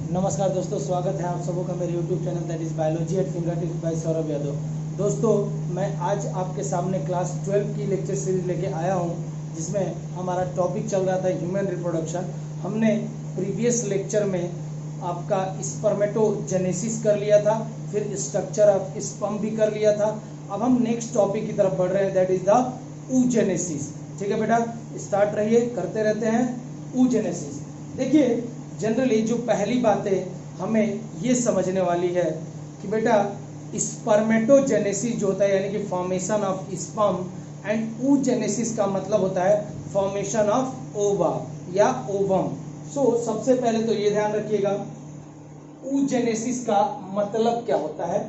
नमस्कार दोस्तों, स्वागत है आप सबों का मेरे YouTube channel that is biology at fingertips by Saurabh Yadav. दोस्तों, मैं आज आपके सामने क्लास 12 की लेक्चर सीरीज लेके आया हूं, जिसमें हमारा टॉपिक चल रहा था ह्यूमन रिप्रोडक्शन। हमने प्रीवियस लेक्चर में आपका स्पर्मेटोजेनेसिस कर लिया था, फिर स्ट्रक्चर ऑफ स्पर्म भी कर लिया था। अब हम नेक्स्ट टॉपिक की तरफ बढ़ रहे हैं, दैट इज़ द oogenesis। ठीक है बेटा, स्टार्ट रहिए, करते रहते हैं। oogenesis देखिए, जनरली जो पहली बातें हमें ये समझने वाली है कि बेटा स्पर्मेटोजेनेसिस जो होता है यानी कि formation of sperm, and oogenesis का मतलब होता है फॉर्मेशन ऑफ ओवा या ओवम। सबसे पहले तो ये ध्यान रखिएगा oogenesis का मतलब क्या होता है।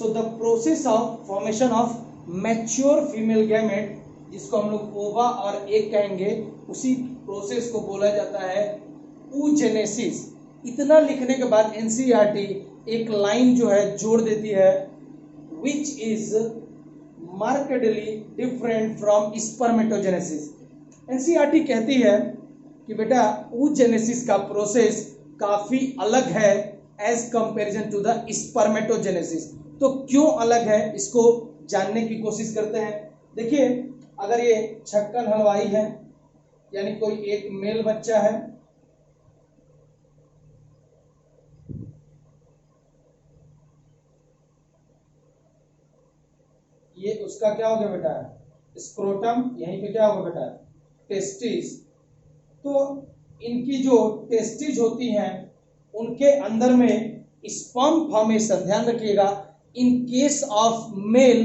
The process of formation of mature female gamete, जिसको हम लोग ओवा और एग कहेंगे, उसी प्रोसेस को बोला जाता है oogenesis। इतना लिखने के बाद एनसीईआरटी एक लाइन जो है जोड़ देती है, which is markedly different from spermatogenesis। NCERT कहती है कि बेटा oogenesis का प्रोसेस काफी अलग है as comparison to the spermatogenesis. तो क्यों अलग है, इसको जानने की कोशिश करते हैं। देखिए, अगर ये छक्कन हलवाई है यानी कोई एक मेल बच्चा है, ये उसका क्या हो गया बेटा, स्क्रोटम, यहीं पे क्या होगा बेटा, टेस्टिस। तो इनकी जो टेस्टिस होती हैं उनके अंदर में स्पर्म फॉर्मेशन, ध्यान रखिएगा, in case of male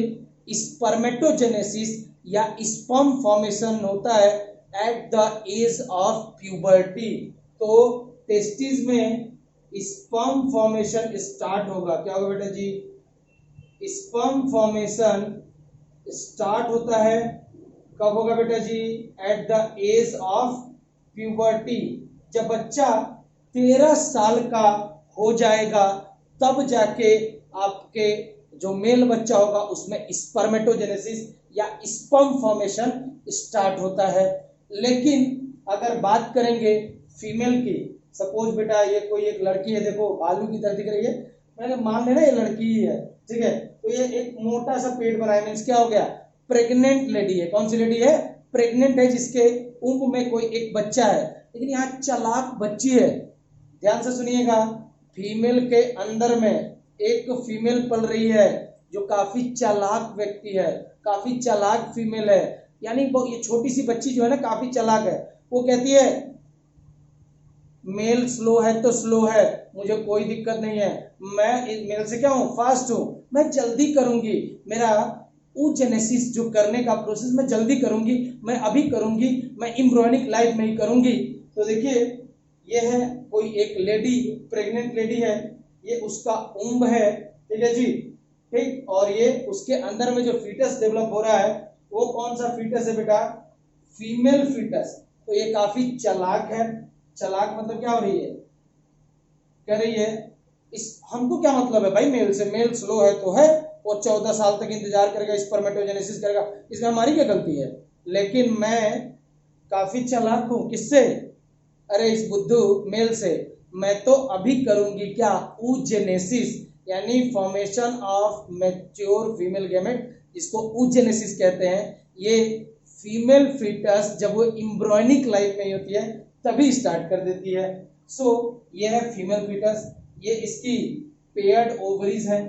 spermatogenesis या स्पर्म फॉर्मेशन होता है at the age of puberty. तो टेस्टिस में स्पर्म फॉर्मेशन स्टार्ट होगा, क्या होगा बेटा जी, स्पर्म फॉर्मेशन स्टार्ट होता है कब होगा बेटा जी, at the age of puberty. जब बच्चा 13 साल का हो जाएगा तब जाके आपके जो मेल बच्चा होगा उसमें स्पर्मेटोजेनेसिस या स्पर्म फॉर्मेशन स्टार्ट होता है। लेकिन अगर बात करेंगे फीमेल की, सपोज बेटा ये कोई एक लड़की है, देखो भालू की तरह दिख रही है, मैंने मान लेना ये लड़की ही है, ठीक है। तो ये एक मोटा सा पेट बनाया, मीन्स क्या हो गया, प्रेग्नेंट लेडी है। कौन सी लेडी है, प्रेग्नेंट है, जिसके ऊंब में कोई एक बच्चा है। लेकिन यहाँ चालाक बच्ची है, ध्यान से सुनिएगा। फीमेल के अंदर में एक फीमेल पल रही है जो काफी चालाक व्यक्ति है, काफी चालाक फीमेल है। यानी ये छोटी सी बच्ची जो है ना, काफी चालाक है। वो कहती है मेल स्लो है तो स्लो है, मुझे कोई दिक्कत नहीं है, मैं मेल से क्या हूं, फास्ट हूं, मैं जल्दी करूंगी, मेरा oogenesis जो करने का प्रोसेस मैं जल्दी करूंगी, मैं अभी करूंगी, मैं एम्ब्रियोनिक लाइफ में ही करूंगी। तो देखिए, ये है कोई एक लेडी, प्रेग्नेंट लेडी है, ये उसका ऊंब है, ठीक है जी, ठीक। और ये उसके अंदर में जो फीटस डेवलप हो रहा है वो कौन सा फीटस है बेटा, फीमेल फीटस। तो ये काफी चालाक है। चालाक मतलब क्या हो रही है, कह रही है इस हमको क्या मतलब है भाई मेल से, मेल स्लो है तो है, वो 14 साल तक इंतजार करेगा, स्पर्मेटोजेनेसिस करेगा, इसमें हमारी क्या गलती है। लेकिन मैं काफी चालाक हूं, किससे, अरे इस बुद्धू मेल से, मैं तो अभी करूंगी क्या, oogenesis यानी formation of mature female gamete, जिसको oogenesis कहते हैं। ये फीमेल फीटस जब वो एम्ब्रियोनिक लाइफ में होती है तभी स्टार्ट कर देती है। ये है फीमेल फीटस, ये इसकी पेयर्ड ओवरीज है।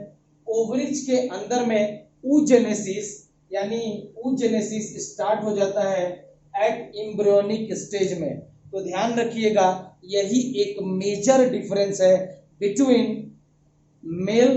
ओवरीज के अंदर में oogenesis यानी oogenesis स्टार्ट हो जाता है एट एम्ब्रियोनिक स्टेज में। तो ध्यान रखिएगा, यही एक मेजर डिफरेंस है between male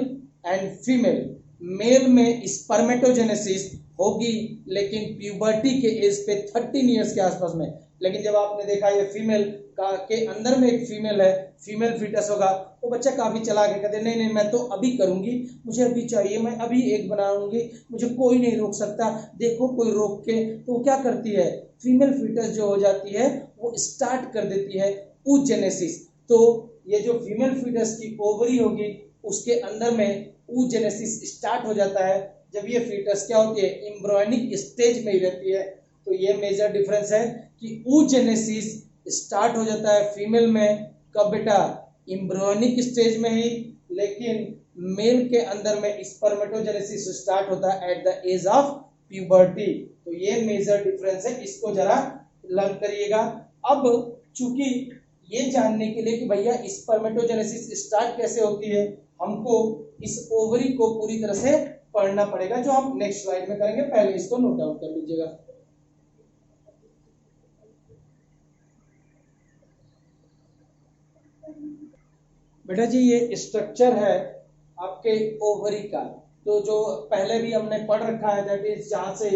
and female. Male में स्पर्मेटोजेनेसिस होगी लेकिन प्यूबर्टी के एज पे 13 इयर्स के आसपास में। लेकिन जब आपने देखा ये फीमेल का के अंदर में एक फीमेल है, फीमेल फीटस होगा, वो बच्चा काफी चलाक है, कहते नहीं नहीं मैं तो अभी करूंगी, मुझे अभी चाहिए, मैं अभी एक बनाऊंगी, मुझे कोई नहीं रोक सकता, देखो कोई रोक के। तो वो क्या करती है, फीमेल फीटस जो हो जाती है वो स्टार्ट कर देती है oogenesis। तो ये जो फीमेल फीटस की ओवरी होगी उसके अंदर में oogenesis स्टार्ट हो जाता है। जब ये फीटस क्या होती है, एम्ब्रियोनिक स्टेज में ही रहती है। तो ये मेजर डिफरेंस है कि oogenesis स्टार्ट हो जाता है फीमेल में कब बेटा, एम्ब्रियोनिक स्टेज में ही, लेकिन मेल के अंदर में स्पर्मेटोजेनेसिस स्टार्ट होता है at the age of puberty. तो ये मेजर डिफरेंस है, इसको जरा लर्न करिएगा। अब चूंकि ये जानने के लिए कि भैया स्पर्मेटोजेनेसिस स्टार्ट कैसे होती है, हमको इस ओवरी को पूरी तरह से पढ़ना पड़ेगा, जो हम नेक्स्ट स्लाइड में करेंगे। पहले इसको नोट डाउन कर लीजिएगा। बेटा जी ये स्ट्रक्चर है आपके ओवरी का, तो जो पहले भी हमने पढ़ रखा है, दैट इज जहां से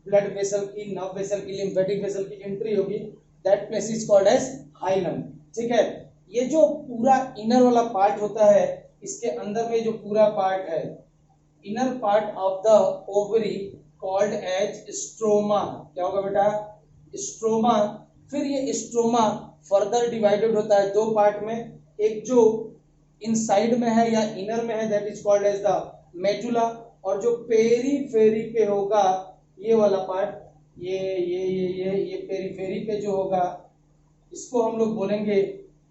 ब्लड वेसल की, नर्व वेसल की, लिम्फेटिक वेसल की एंट्री होगी, that place is called as hilum. ठीक है, ये जो पूरा इनर वाला पार्ट होता है, इसके अंदर में जो पूरा पार्ट है, inner part of the ovary called as stroma. क्या होगा बेटा? स्ट्रोमा। फिर ये स्ट्रोमा फर्दर डिवाइडेड होता है दो पार्ट में, एक जो इनसाइड में है या इनर में है, that is called as the medulla, और जो पेरीफेरी पे होगा ये वाला पार्ट, ये पेरीफेरी पे जो होगा, इसको हम लोग बोलेंगे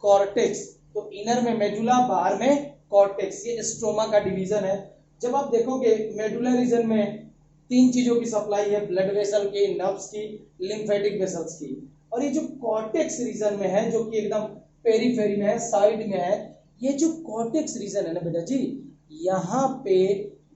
कॉर्टेक्स। तो इनर में मेडुला, बाहर में कॉर्टेक्स, ये स्ट्रोमा का डिवीजन है। जब आप देखोगे मेडुला रीजन में तीन चीजों की सप्लाई है, ब्लड वेसल की, नर्व्स की, लिम्फेटिक वेसल्स की, और ये जो कॉर्टेक्स रीजन में है, जो कि एकदम पेरीफेरी में है, साइड में है, ये जो कॉर्टेक्स रीजन है ना बेटा जी, यहाँ पे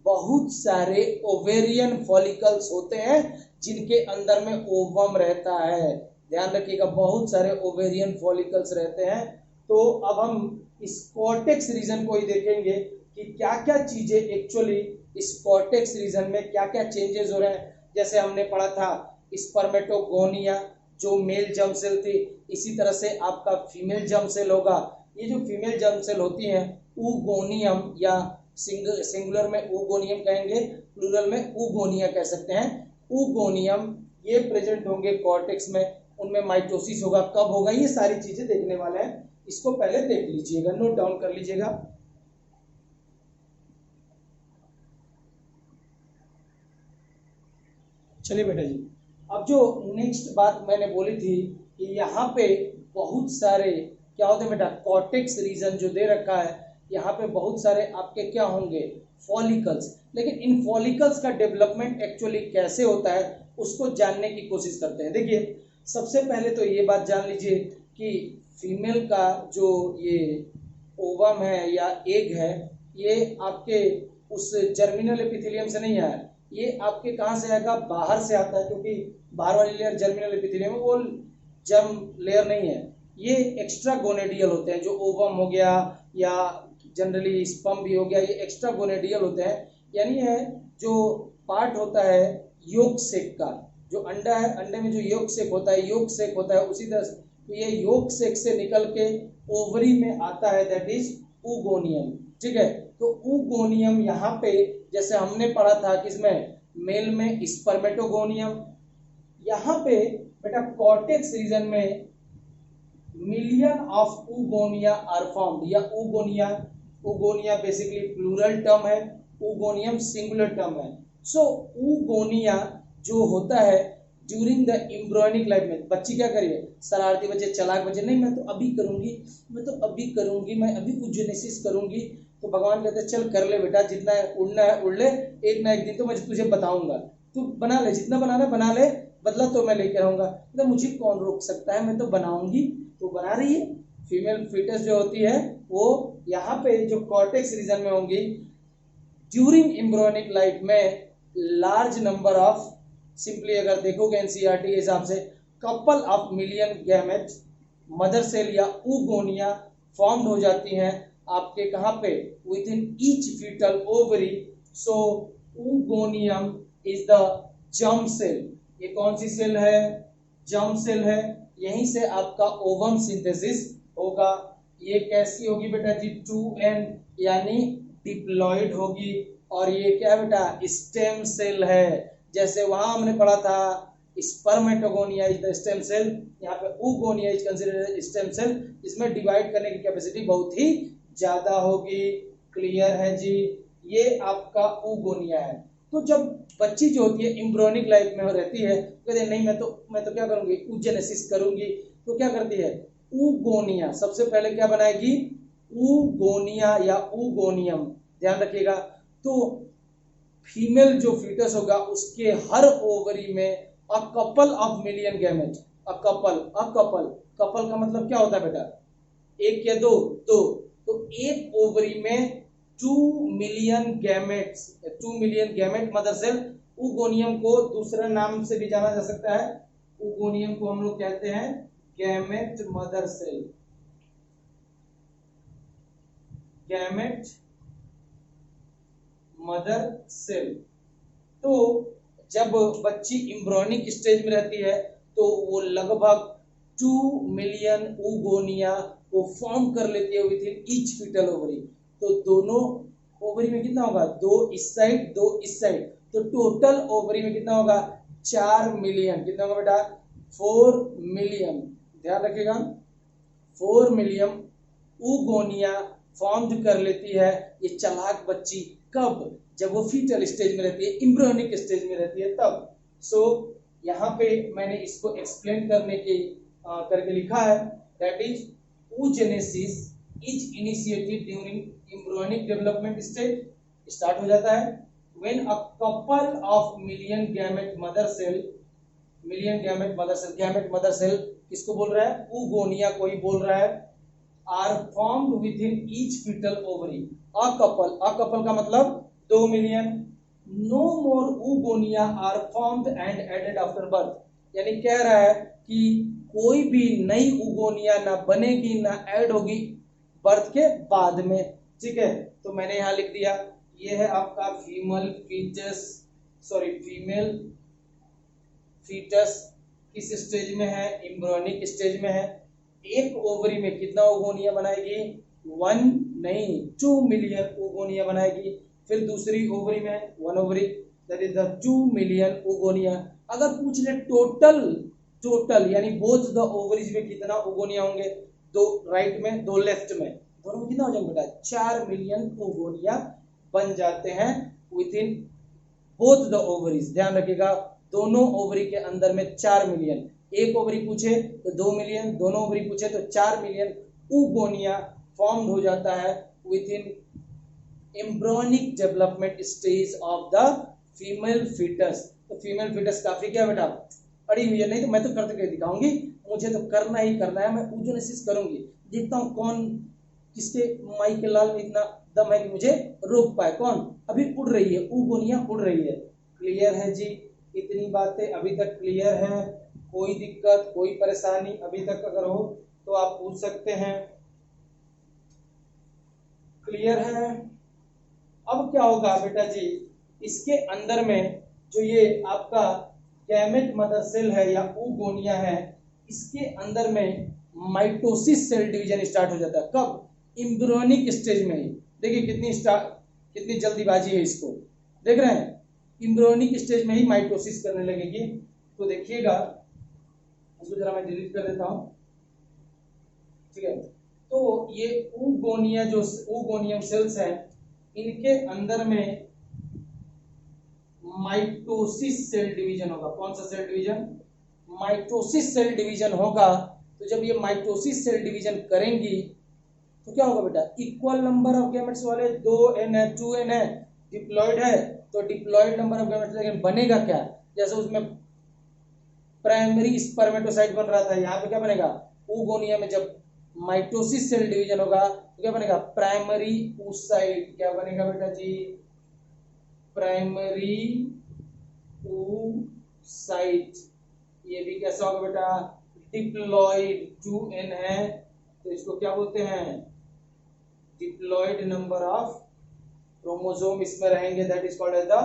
बहुत सारे ओवेरियन फॉलिकल्स होते हैं जिनके अंदर में ओवम रहता है। ध्यान रखिएगा, बहुत सारे ओवेरियन फॉलिकल्स रहते हैं। तो अब हम इस कॉर्टेक्स रीजन को ही देखेंगे कि क्या क्या चीजें एक्चुअली इस कॉर्टेक्स रीजन में क्या क्या चेंजेस हो रहे हैं। जैसे हमने पढ़ा था स्पर्मेटोगोनिया, जो मेल जर्म सेल थी, इसी तरह से आपका फीमेल जर्म सेल होगा। ये जो फीमेल जर्म सेल होती हैं, ऊगोनियम, या सिंगुलर में ऊगोनियम कहेंगे, प्लूरल में ऊगोनिया कह सकते हैं। ऊगोनियम ये प्रेजेंट होंगे कॉर्टेक्स में, उनमें माइटोसिस होगा, कब होगा, ये सारी चीजें देखने वाले हैं। इसको पहले देख लीजिएगा, नोट डाउन कर लीजिएगा। चलिए बेटा जी, अब जो नेक्स्ट बात मैंने बोली थी कि यहाँ पे बहुत सारे क्या होते हैं बेटा, कॉर्टेक्स रीजन जो दे रखा है, यहाँ पे बहुत सारे आपके क्या होंगे, फॉलिकल्स। लेकिन इन फॉलिकल्स का डेवलपमेंट एक्चुअली कैसे होता है उसको जानने की कोशिश करते हैं। देखिए, सबसे पहले तो ये बात जान लीजिए कि फीमेल का जो ये ओवम है या एग है, ये आपके उस जर्मिनल एपिथेलियम से नहीं आया, ये आपके कहाँ से आएगा, बाहर से आता है, क्योंकि बाहर वाली लेयर जर्मिनल एपिथेलियम है, वो जर्म लेयर नहीं है। ये एक्स्ट्रा गोनेडियल होते हैं, जो ओवम हो गया या जनरली स्पर्म भी हो गया, ये एक्स्ट्रा गोनेडियल होते हैं। यानी है जो पार्ट होता है योक सेक का, जो अंडा है, अंडे में जो योक सेक होता है, योक सेक होता है, उसी तरह तो ये योक सेक से निकल के ओवरी में आता है, दैट इज ऊगोनियम। ठीक है, तो ऊगोनियम यहाँ पे जैसे हमने पढ़ा था किसमें, मेल में स्पर्मेटोगोनियम, यहाँ पे बेटा कॉर्टेक्स रीजन में million of oogonia are formed, या oogonia, oogonia basically plural term है, ऊगोनियम सिंगुलर टर्म है। सो ऊगोनिया जो होता है ड्यूरिंग द एम्ब्रियोनिक लाइफ में, बच्ची क्या करिए, शरारती बच्चे, चालाक बच्चे, नहीं मैं तो अभी करूंगी, मैं तो अभी करूंगी, मैं अभी ऊजेनेसिस करूंगी। तो भगवान कहते हैं चल कर ले बेटा, जितना उड़ना है उड़ ले, एक ना एक दिन तो मैं तुझे बताऊंगा, तू बना ले, जितना बनाना बना ले, बदला तो मैं लेकर आऊंगा। मतलब मुझे कौन रोक सकता है, मैं तो बनाऊंगी। तो बना रही है। फीमेल फीटस जो होती है वो यहाँ पे जो कॉर्टेक्स रीजन में होंगी, ड्यूरिंग एम्ब्रियोनिक लाइफ में लार्ज नंबर ऑफ, सिंपली अगर देखोगे एनसीईआरटी के हिसाब से, couple of million gametes, mother cell या ऊगोनिया फॉर्म्ड हो जाती हैं आपके कहाँ पे, within each foetal ovary. So oogonium is the germ cell. ये कौन सी सेल है, जर्म सेल है। यहीं से आपका ओवम सिंथेसिस होगा। ये कैसी होगी बेटा जी, 2n यानी डिप्लॉइड होगी। और ये क्या बेटा, स्टेम सेल है। जैसे वहां हमने पढ़ा था spermatogonia is the stem cell, यहाँ पे oogonia is considered stem cell. इसमें डिवाइड करने की कैपेसिटी बहुत ही ज्यादा होगी। क्लियर है जी, ये आपका ऊगोनिया है। तो जब बच्ची जो होती है एम्ब्रियोनिक लाइफ में रहती है, कहते हैं नहीं मैं तो क्या करूंगी, ऊजेनेसिस करूंगी। तो क्या करती है, ऊगोनिया सबसे पहले क्या बनाएगी, ऊगोनिया या ऊगोनियम, ध्यान रखिएगा। तो फीमेल जो फीटस होगा उसके हर ओवरी में अ couple of million gamete, a couple का मतलब क्या होता है बेटा, एक या दो, दो, तो एक ओवरी में 2 million gamete mother cell. Oogonium को दूसरा नाम से भी जाना जा सकता है, ऊगोनियम को हम लोग कहते हैं gamete mother cell, gamete mother cell. तो जब बच्ची एम्ब्रियोनिक स्टेज में रहती है तो वो लगभग 2 मिलियन ऊगोनिया को फॉर्म कर लेती है within each foetal ovary. तो दोनों ओवरी में कितना होगा, 2 इस साइड 2 इस साइड, तो टोटल ओवरी में कितना होगा, 4 मिलियन। कितना होगा बेटा, 4 मिलियन, ध्यान रखिएगा, 4 मिलियन ऊगोनिया फॉर्म कर लेती है ये चालाक बच्ची। कब, जब वो फीटल स्टेज में रहती है, एम्ब्रियोनिक स्टेज में रहती है तब। सो यहाँ पे मैंने इसको एक्सप्लेन करने के करके लिखा है, that is oogenesis is initiated during embryonic development stage, start हो जाता है when a couple of million gamete mother cell, million gamete mother cell, gamete mother cell किसको बोल रहा है, ऊगोनिया को ही बोल रहा है, are formed within each foetal ovary. A couple का मतलब 2 मिलियन, no more oogonia are formed and added after birth, यानी कह रहा है कि कोई भी नई ऊगोनिया ना बनेगी ना ऐड होगी बर्थ के बाद में, ठीक है। तो मैंने यहां लिख दिया, ये है आपका फीमेल फीटस किस स्टेज में है, एम्ब्रियोनिक स्टेज में है। एक ओवरी में कितना ओगोनिया बनाएगी, 1 नहीं 2 मिलियन ओगोनिया बनाएगी। फिर दूसरी ओवरी में 1 ovary, that is the 2 million oogonia. अगर पूछ ले टोटल यानी बोथ द ओवरीज में कितना ओगोनिया होंगे, 2 राइट में 2 लेफ्ट में, दोनों में कितना हो जाएगा बेटा, 4 मिलियन ओगोनिया बन जाते हैं with in both the ovaries. ध्यान रखिएगा, दोनों ओवरी के अंदर में 4 मिलियन, एक ओवरी पूछे तो 2 मिलियन, दोनों ओवरी पूछे तो 4 मिलियन ऊगोनिया फॉर्म्ड हो जाता है within embryonic development stage of the female foetus. तो फीमेल फीटस काफी क्या बेटा, अड़ी हुई है, नहीं तो मैं तो करके दिखाऊंगी, मुझे तो करना ही करना है, मैं ऊजेनेसिस करूंगी, देखता हूं कौन किसके माई के लाल में इतना दम है कि मुझे रोक पाए, कौन अभी उड़ रही है, ऊगोनिया उड़ रही है। क्लियर है जी, इतनी बातें अभी तक क्लियर है, कोई दिक्कत कोई परेशानी अभी तक अगर हो तो आप पूछ सकते हैं, क्लियर है। अब क्या होगा बेटा जी, इसके अंदर में जो ये आपका गैमेट मदर सेल है या ऊगोनिया है, इसके अंदर में माइटोसिस सेल डिवीजन स्टार्ट हो जाता है। कब, एम्ब्रियोनिक स्टेज में ही। देखिए कितनी जल्दीबाजी है इसको, देख रहे हैं, एम्ब्रियोनिक स्टेज में ही माइटोसिस करने लगेगी। तो देखिएगा, इसको जरा मैं डिलीट कर देता हूं, ठीक है। तो ये ऊगोनिया जो ऊगोनियम सेल्स हैं, इनके अंदर में माइटोसिस सेल डिवीजन होगा। कौन सा cell division, mitosis cell division होगा। तो जब ये माइटोसिस सेल डिवीजन करेंगी तो क्या होगा बेटा, इक्वल नंबर ऑफ गैमेट्स वाले 2n है 2n है, डिप्लॉयड है, तो डिप्लॉयड नंबर ऑफ गैमेट्स, लेकिन बनेगा क्या, जैसे उसमें प्राइमरी स्पर्मेटोसाइट बन रहा था, यहाँ पे क्या बनेगा, ऊगोनिया में जब माइटोसिस सेल डिवीजन होगा तो क्या बनेगा, प्राइमरी oocyte। क्या बनेगा बेटा जी, प्राइमरी oocyte। ये भी कैसा होगा बेटा, डिप्लॉयड, 2n है तो इसको क्या बोलते हैं, डिप्लॉयड नंबर ऑफ क्रोमोसोम इसमें रहेंगे, that is called as the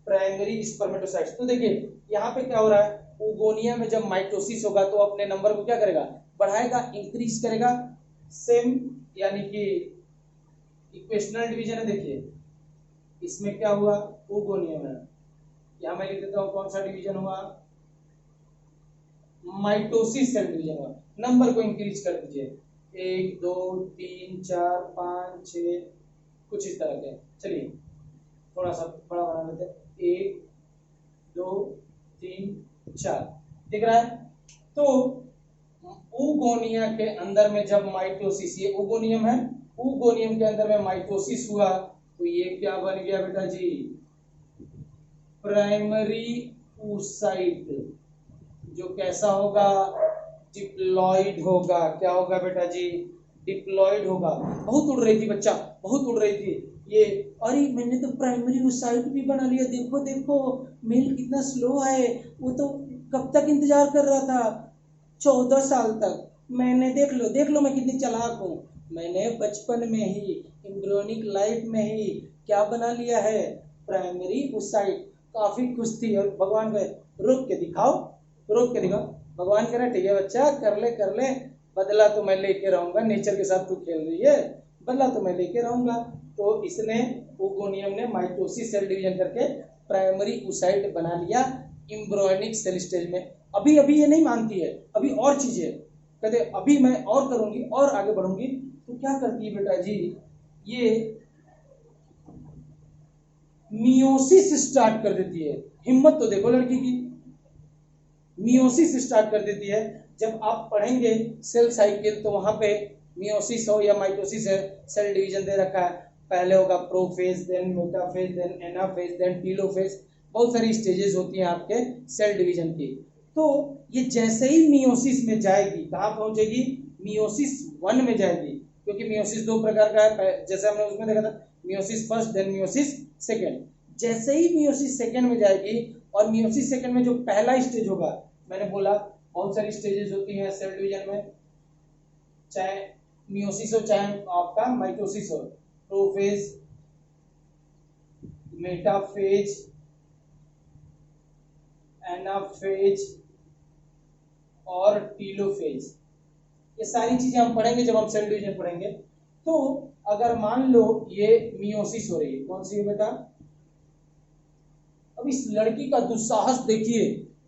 primary spermatocytes. तो देखिए यहाँ पे क्या हो रहा है, ऊगोनिया में जब माइटोसिस होगा तो अपने नंबर को क्या करेगा, बढ़ाएगा, इंक्रीज करेगा, सेम यानी कि इक्वेशनल डिवीजन है। देखिए इसमें क्या हुआ, ऊगोनिया में, यहां मैं लिख देता हूं कौन सा डिवीजन हुआ, माइटोसिस सेल डिवीजन हुआ। नंबर को इंक्रीज कर दीजिए, 1 2 3 4 5 6, कुछ इस तरह के, चलिए थोड़ा सा बड़ा बना लेते हैं, 1 2 3 4, दिख रहा है। तो ऊगोनिया के अंदर में जब माइटोसिस, ये ऊगोनियम है, ऊगोनियम के अंदर में माइटोसिस हुआ तो ये क्या बन गया बेटा जी, प्राइमरी oocyte, जो कैसा होगा, डिप्लॉइड होगा। क्या होगा बेटा जी, डिप्लॉइड होगा। बहुत उड़ रही थी बच्चा, बहुत उड़ रही थी ये, अरे मैंने तो प्राइमरी oocyte भी बना लिया, देखो देखो मेल कितना स्लो है, वो तो कब तक इंतजार कर रहा था, 14 साल तक। मैंने देख लो मैं कितनी चालाक हूँ, मैंने बचपन में ही एम्ब्रियोनिक लाइफ में ही क्या बना लिया है, प्राइमरी oocyte। काफी खुश थी और भगवान कहे रुक के दिखाओ, रुक के दिखाओ। भगवान कह रहे ठीक है बच्चा, कर ले, बदला तो मैं लेके रहूंगा, नेचर के साथ तू खेल रही है, बदला तो मैं लेके रहूंगा। तो इसने ऊगोनियम ने माइटोसिस सेल डिवीजन करके प्राइमरी oocyte बना लिया एम्ब्रियोनिक सेल स्टेज में। अभी अभी ये नहीं मानती है, अभी और चीजें कहते अभी मैं और करूंगी और आगे बढ़ूंगी। तो क्या करती है बेटा जी, ये मियोसिस स्टार्ट कर देती है। हिम्मत तो देखो लड़की की, मियोसिस स्टार्ट कर देती है। जब आप पढ़ेंगे सेल साइकिल तो वहां पे मियोसिस हो या माइटोसिस है, सेल डिवीजन दे रखा है, पहले होगा prophase, then metaphase, then anaphase, then telophase, बहुत सारी स्टेजेस होती हैं आपके सेल डिवीजन की। तो ये जैसे ही मियोसिस में जाएगी, कहां पहुंचेगी, मियोसिस 1 में जाएगी, क्योंकि मियोसिस 2 प्रकार का है, जैसे हमने उसमें देखा था, meiosis first then meiosis second. जैसे ही मियोसिस सेकेंड में जाएगी, और मियोसिस सेकेंड में जो पहला स्टेज होगा, मैंने बोला बहुत सारी स्टेजेस होती हैं सेल डिवीजन में, चाहे मियोसिस हो चाहे आपका माइटोसिस हो, प्रोफेज, मेटाफेज, एनाफेज और टीलोफेज। ये सारी चीजें हम पढ़ेंगे जब हम सेल डिवीजन पढ़ेंगे। तो अगर मान लो ये मियोसिस हो रही है, कौन सी है बेटा, अब इस लड़की का दुस्साहस देखिए,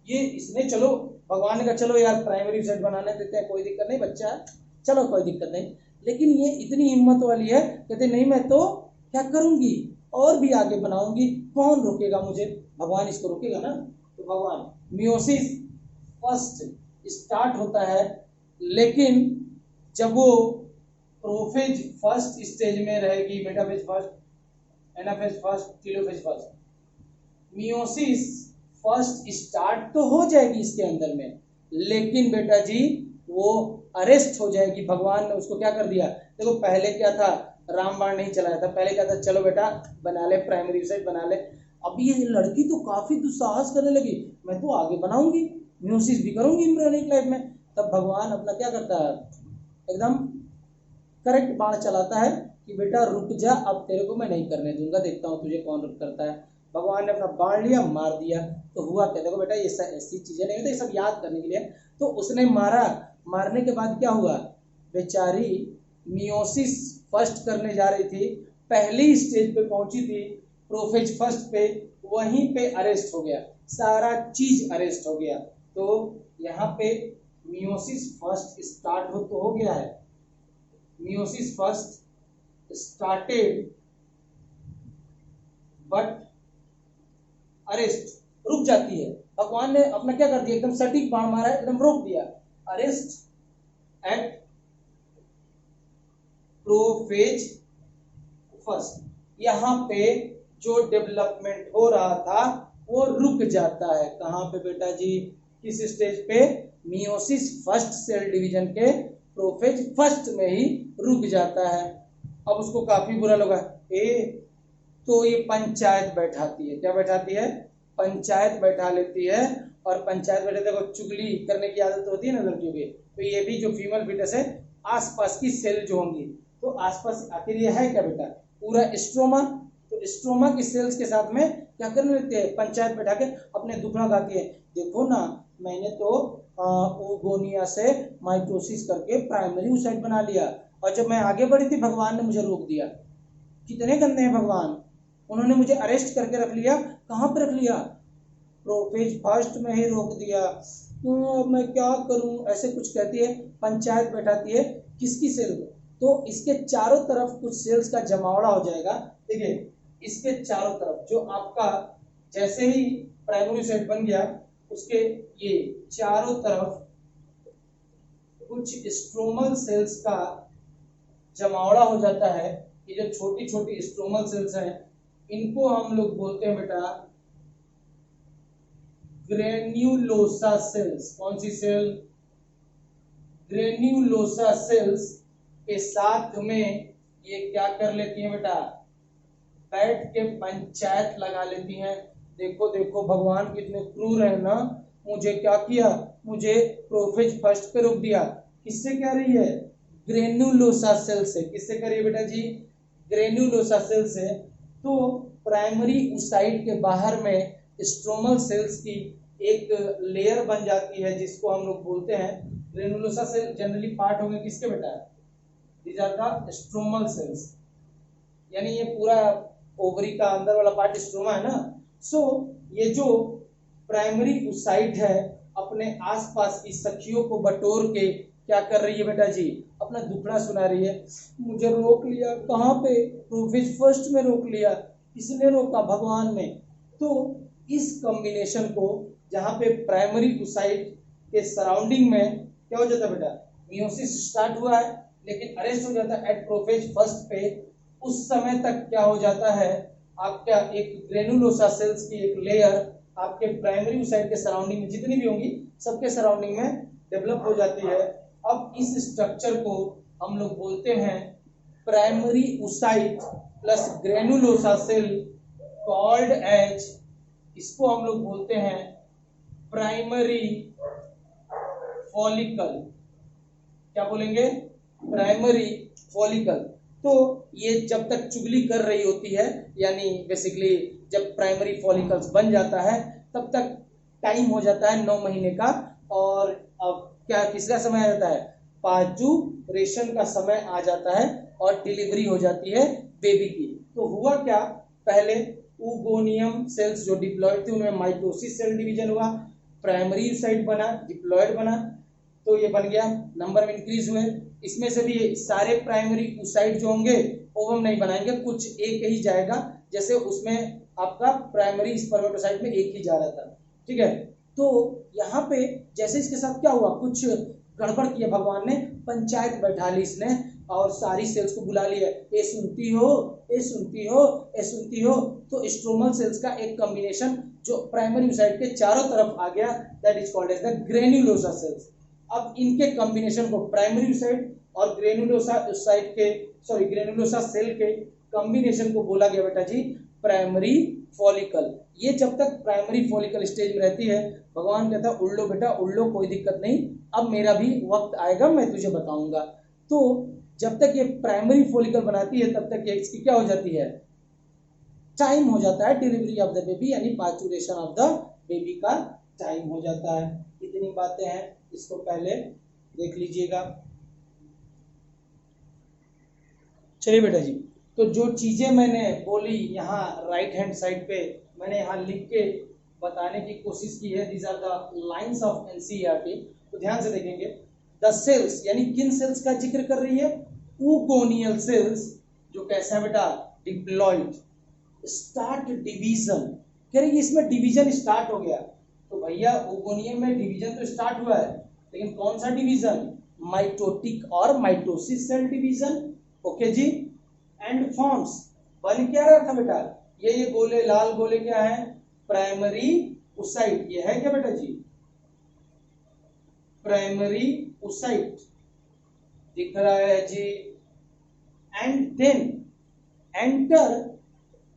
ये इसने चलो भगवान ने कहा चलो यार प्राइमरी oocyte बनाने देते हैं, कोई दिक्कत नहीं, बच्चा है चलो कोई दिक्कत नहीं, लेकिन ये इतनी हिम्मत वाली है, कहते नहीं मैं तो क्या करूंगी और भी आगे बनाऊंगी, कौन रोकेगा मुझे, भगवान इसको रोकेगा ना। तो भगवान, मियोसिस फर्स्ट स्टार्ट होता है, लेकिन जब वो प्रोफेज फर्स्ट स्टेज में रहेगी, metaphase first, anaphase first, telophase first, meiosis first start तो हो जाएगी इसके अंदर में, लेकिन बेटा जी वो अरेस्ट हो जाएगी। भगवान ने उसको क्या कर दिया, देखो पहले क्या था, रामबाण नहीं चलाया था, पहले क्या था, चलो बेटा बना ले प्राइमरी oocyte बना ले। अब ये लड़की तो काफी दुस्साहस करने लगी, मैं तो आगे बनाऊंगी, मियोसिस भी करूंगी एम्ब्रियोनिक लाइफ में। तब भगवान अपना क्या करता है, एकदम करेक्ट बाण चलाता है कि बेटा रुक जा, अब तेरे को मैं नहीं करने दूंगा, देखता हूं तुझे कौन करता है। भगवान ने अपना बाण लिया, मार दिया। तो हुआ क्या, देखो बेटा ये ऐसी चीजें नहीं होती, ये सब याद करने के लिए। तो उसने मारा, मारने के बाद क्या हुआ, बेचारी मियोसिस फर्स्ट करने जा रही थी, पहली स्टेज पे पहुंची थी, प्रोफेज फर्स्ट पे, वहीं पे अरेस्ट हो गया, सारा चीज अरेस्ट हो गया। तो यहाँ पे मियोसिस फर्स्ट स्टार्ट हो गया है, meiosis first started but arrest, रुक जाती है। भगवान ने अपना क्या कर दिया, एकदम सटीक बाण मारा, एकदम रोक दिया, अरेस्ट एट प्रोफेज फर्स्ट। यहां पे जो डेवलपमेंट हो रहा था वो रुक जाता है, कहां पे बेटा जी, किस स्टेज पे, मियोसिस फर्स्ट सेल डिवीजन के प्रोफेज फर्स्ट में ही रुक जाता है। अब उसको काफी बुरा लगा, तो ये पंचायत बैठाती है, क्या बैठाती है, पंचायत बैठा लेती है। और पंचायत बैठे, देखो चुगली करने की आदत होती है ना लड़कियों की, तो ये भी जो फीमेल फीटस है, आसपास की सेल जो होंगी, तो आसपास आखिर ये है क्या बेटा, पूरा स्ट्रोमा, तो स्ट्रोमा की सेल्स के साथ में क्या करने लगते हैं, पंचायत बैठा के अपने दुखड़ा गाती है, देखो ना मैंने तो ओगोनिया से माइटोसिस करके प्राइमरी oocyte बना लिया, और जब मैं आगे बढ़ी थी भगवान ने मुझे रोक दिया। कितने गंदे हैं भगवान, उन्होंने मुझे अरेस्ट करके रख लिया, कहां पर रख लिया, प्रोफेज फर्स्ट में ही रोक दिया, तो मैं क्या करूं, ऐसे कुछ कहती है, पंचायत बैठाती है, किसकी सेल को, तो इसके चारों तरफ कुछ सेल्स का जमावड़ा हो जाएगा। देखिए इसके चारों तरफ जो आपका, जैसे ही प्राइमरी oocyte बन गया, उसके ये चारों तरफ कुछ स्ट्रोमल सेल्स का जमावड़ा हो जाता है। ये जो छोटी छोटी स्ट्रोमल सेल्स हैं इनको हम लोग बोलते हैं बेटा ग्रेन्युलोसा सेल्स। कौन सी सेल? ग्रेन्युलोसा सेल्स के साथ में ये क्या कर लेती हैं बेटा, बैठ के पंचायत लगा लेती हैं। देखो देखो भगवान कितने क्रूर है ना, मुझे क्या किया, मुझे प्रोफेज फर्स्ट पे रोक दिया। किससे कह रही है? ग्रेन्युलोसा सेल से। किससे कह रही है बेटा जी? ग्रेन्युलोसा सेल से। तो प्राइमरी ऊसाइड के बाहर में स्ट्रोमल सेल्स की एक लेयर बन जाती है जिसको हम लोग बोलते हैं ग्रेन्युलोसा सेल। जनरली पार्ट होंगे किसके बेटा? These are the stromal cells, यानी ये पूरा ओवरी का अंदर वाला पार्ट स्ट्रोमा है ना। सो ये जो प्राइमरी ऊसाइड है अपने आसपास की सखियों को बटोर के क्या कर रही है बेटा जी? अपना दुखड़ा सुना रही है। मुझे रोक लिया। कहाँ पे? प्रोफेज फर्स्ट में रोक लिया। किसने रोका? भगवान ने। तो इस कॉम्बिनेशन को जहाँ पे प्राइमरी ऊसाइड के सराउंडिंग में क्या हो जाता है बेटा? मियोसिस स्टार्ट हुआ है लेकिन अरेस्ट हो जाता है एट प्रोफेज फर्स्ट पे। उस समय तक क्या हो जाता है, आपका एक ग्रेनुलोसा सेल्स की एक लेयर आपके प्राइमरी ऊसाइड के सराउंडिंग में जितनी भी होंगी सबके सराउंडिंग में डेवलप हो जाती है। अब इस स्ट्रक्चर को हम लोग बोलते हैं primary oocyte plus granulosa cell called as, इसको हम लोग बोलते हैं प्राइमरी फॉलिकल। क्या बोलेंगे? Primary follicle. तो ये जब तक चुगली कर रही होती है, यानी बेसिकली जब प्राइमरी फॉलिकल्स बन जाता है तब तक टाइम हो जाता है 9 महीने का। और अब क्या किसका समय आ जाता है? पार्चुरेशन का समय आ जाता है और डिलीवरी हो जाती है बेबी की। तो हुआ क्या, पहले ऊगोनियम सेल्स जो डिप्लॉयड थे उनमें माइटोसिस सेल डिवीजन हुआ, प्राइमरी ऊसाइड बना, डिप्लॉयड बना, तो ये बन गया, नंबर में इंक्रीज हुए। इसमें से भी सारे प्राइमरी ऊसाइड जो होंगे ओवम नहीं बनाएंगे, कुछ एक ही जाएगा, जैसे उसमें आपका प्राइमरी स्पर्मेटोसाइट में एक ही जा रहा था। ठीक है, तो यहाँ पे जैसे इसके साथ क्या हुआ, कुछ गड़बड़ किया भगवान ने, पंचायत बैठा ली इसने और सारी सेल्स को बुला लिया, ए सुनती हो, ए सुनती हो, ए सुनती हो। तो स्ट्रोमल सेल्स का एक कॉम्बिनेशन जो प्राइमरी ऊसाइड के चारों तरफ आ गया, that is called as the granulosa cells. अब इनके कॉम्बिनेशन को प्राइमरी ऊसाइड और ग्रेन्युलोसा सेल के कॉम्बिनेशन को बोला गया बेटा जी प्राइमरी फॉलिकल। ये जब तक प्राइमरी फॉलिकल स्टेज में रहती है भगवान कहता है उड़ लो बेटा उड़ लो, कोई दिक्कत नहीं, अब मेरा भी वक्त आएगा, मैं तुझे बताऊंगा। तो जब तक ये प्राइमरी फॉलिकल बनाती है तब तक ये इसकी क्या हो जाती है, टाइम हो जाता है डिलीवरी ऑफ द बेबी, यानी पार्चुरेशन ऑफ द बेबी का टाइम हो जाता है। इतनी बातें हैं, इसको पहले देख लीजिएगा। चलिए बेटा जी, तो जो चीजें मैंने बोली यहाँ राइट हैंड साइड पे मैंने यहाँ लिख के बताने की कोशिश की है, these are the lines of NCERT. तो ध्यान से देखेंगे, द सेल्स यानी किन सेल्स का जिक्र कर रही है, ऊगोनियल सेल्स, जो कैसा है बेटा, डिप्लॉइड, स्टार्ट डिवीजन, कह रही है इसमें डिवीजन स्टार्ट हो गया। तो भैया ऊगोनियम में डिवीजन तो स्टार्ट हुआ है, लेकिन कौन सा डिवीजन, माइटोटिक और माइटोसिस सेल डिवीजन। ओके जी, एंड फॉर्म्स बन क्या रहा था बेटा, ये गोले लाल गोले क्या है, प्राइमरी ऊसाइड, ये है क्या बेटा जी, प्राइमरी ऊसाइड दिख रहा है जी। एंड देन एंटर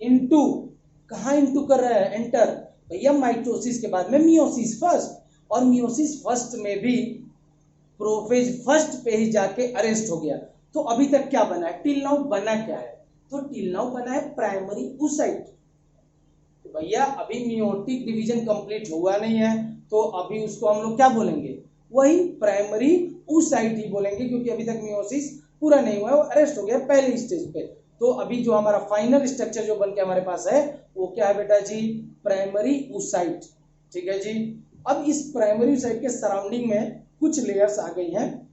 इनटू, कहां इनटू कर रहा है, एंटर भैया माइटोसिस के बाद में मियोसिस फर्स्ट, और मियोसिस फर्स्ट में भी प्रोफेज फर्स्ट पे ही जाके अरेस्ट हो गया। तो अभी तक क्या बना है, टिल नाउ बना क्या है, तो टिल नाउ बना है प्राइमरी ऊसाइड। तो भैया अभी मियोटिक डिवीजन कंप्लीट हुआ नहीं है, तो अभी उसको हम लोग क्या बोलेंगे, वही प्राइमरी ऊसाइड ही बोलेंगे, क्योंकि अभी तक मियोसिस पूरा नहीं हुआ है, वो अरेस्ट हो गया पहले स्टेज पे। तो अभी जो हमारा फाइनल स्ट्रक्चर जो बन के हमारे पास है वो क्या है बेटा जी, प्राइमरी ऊसाइड। ठीक है जी, अब इस प्राइमरी ऊसाइड के सराउंडिंग में कुछ लेयर्स आ गई हैं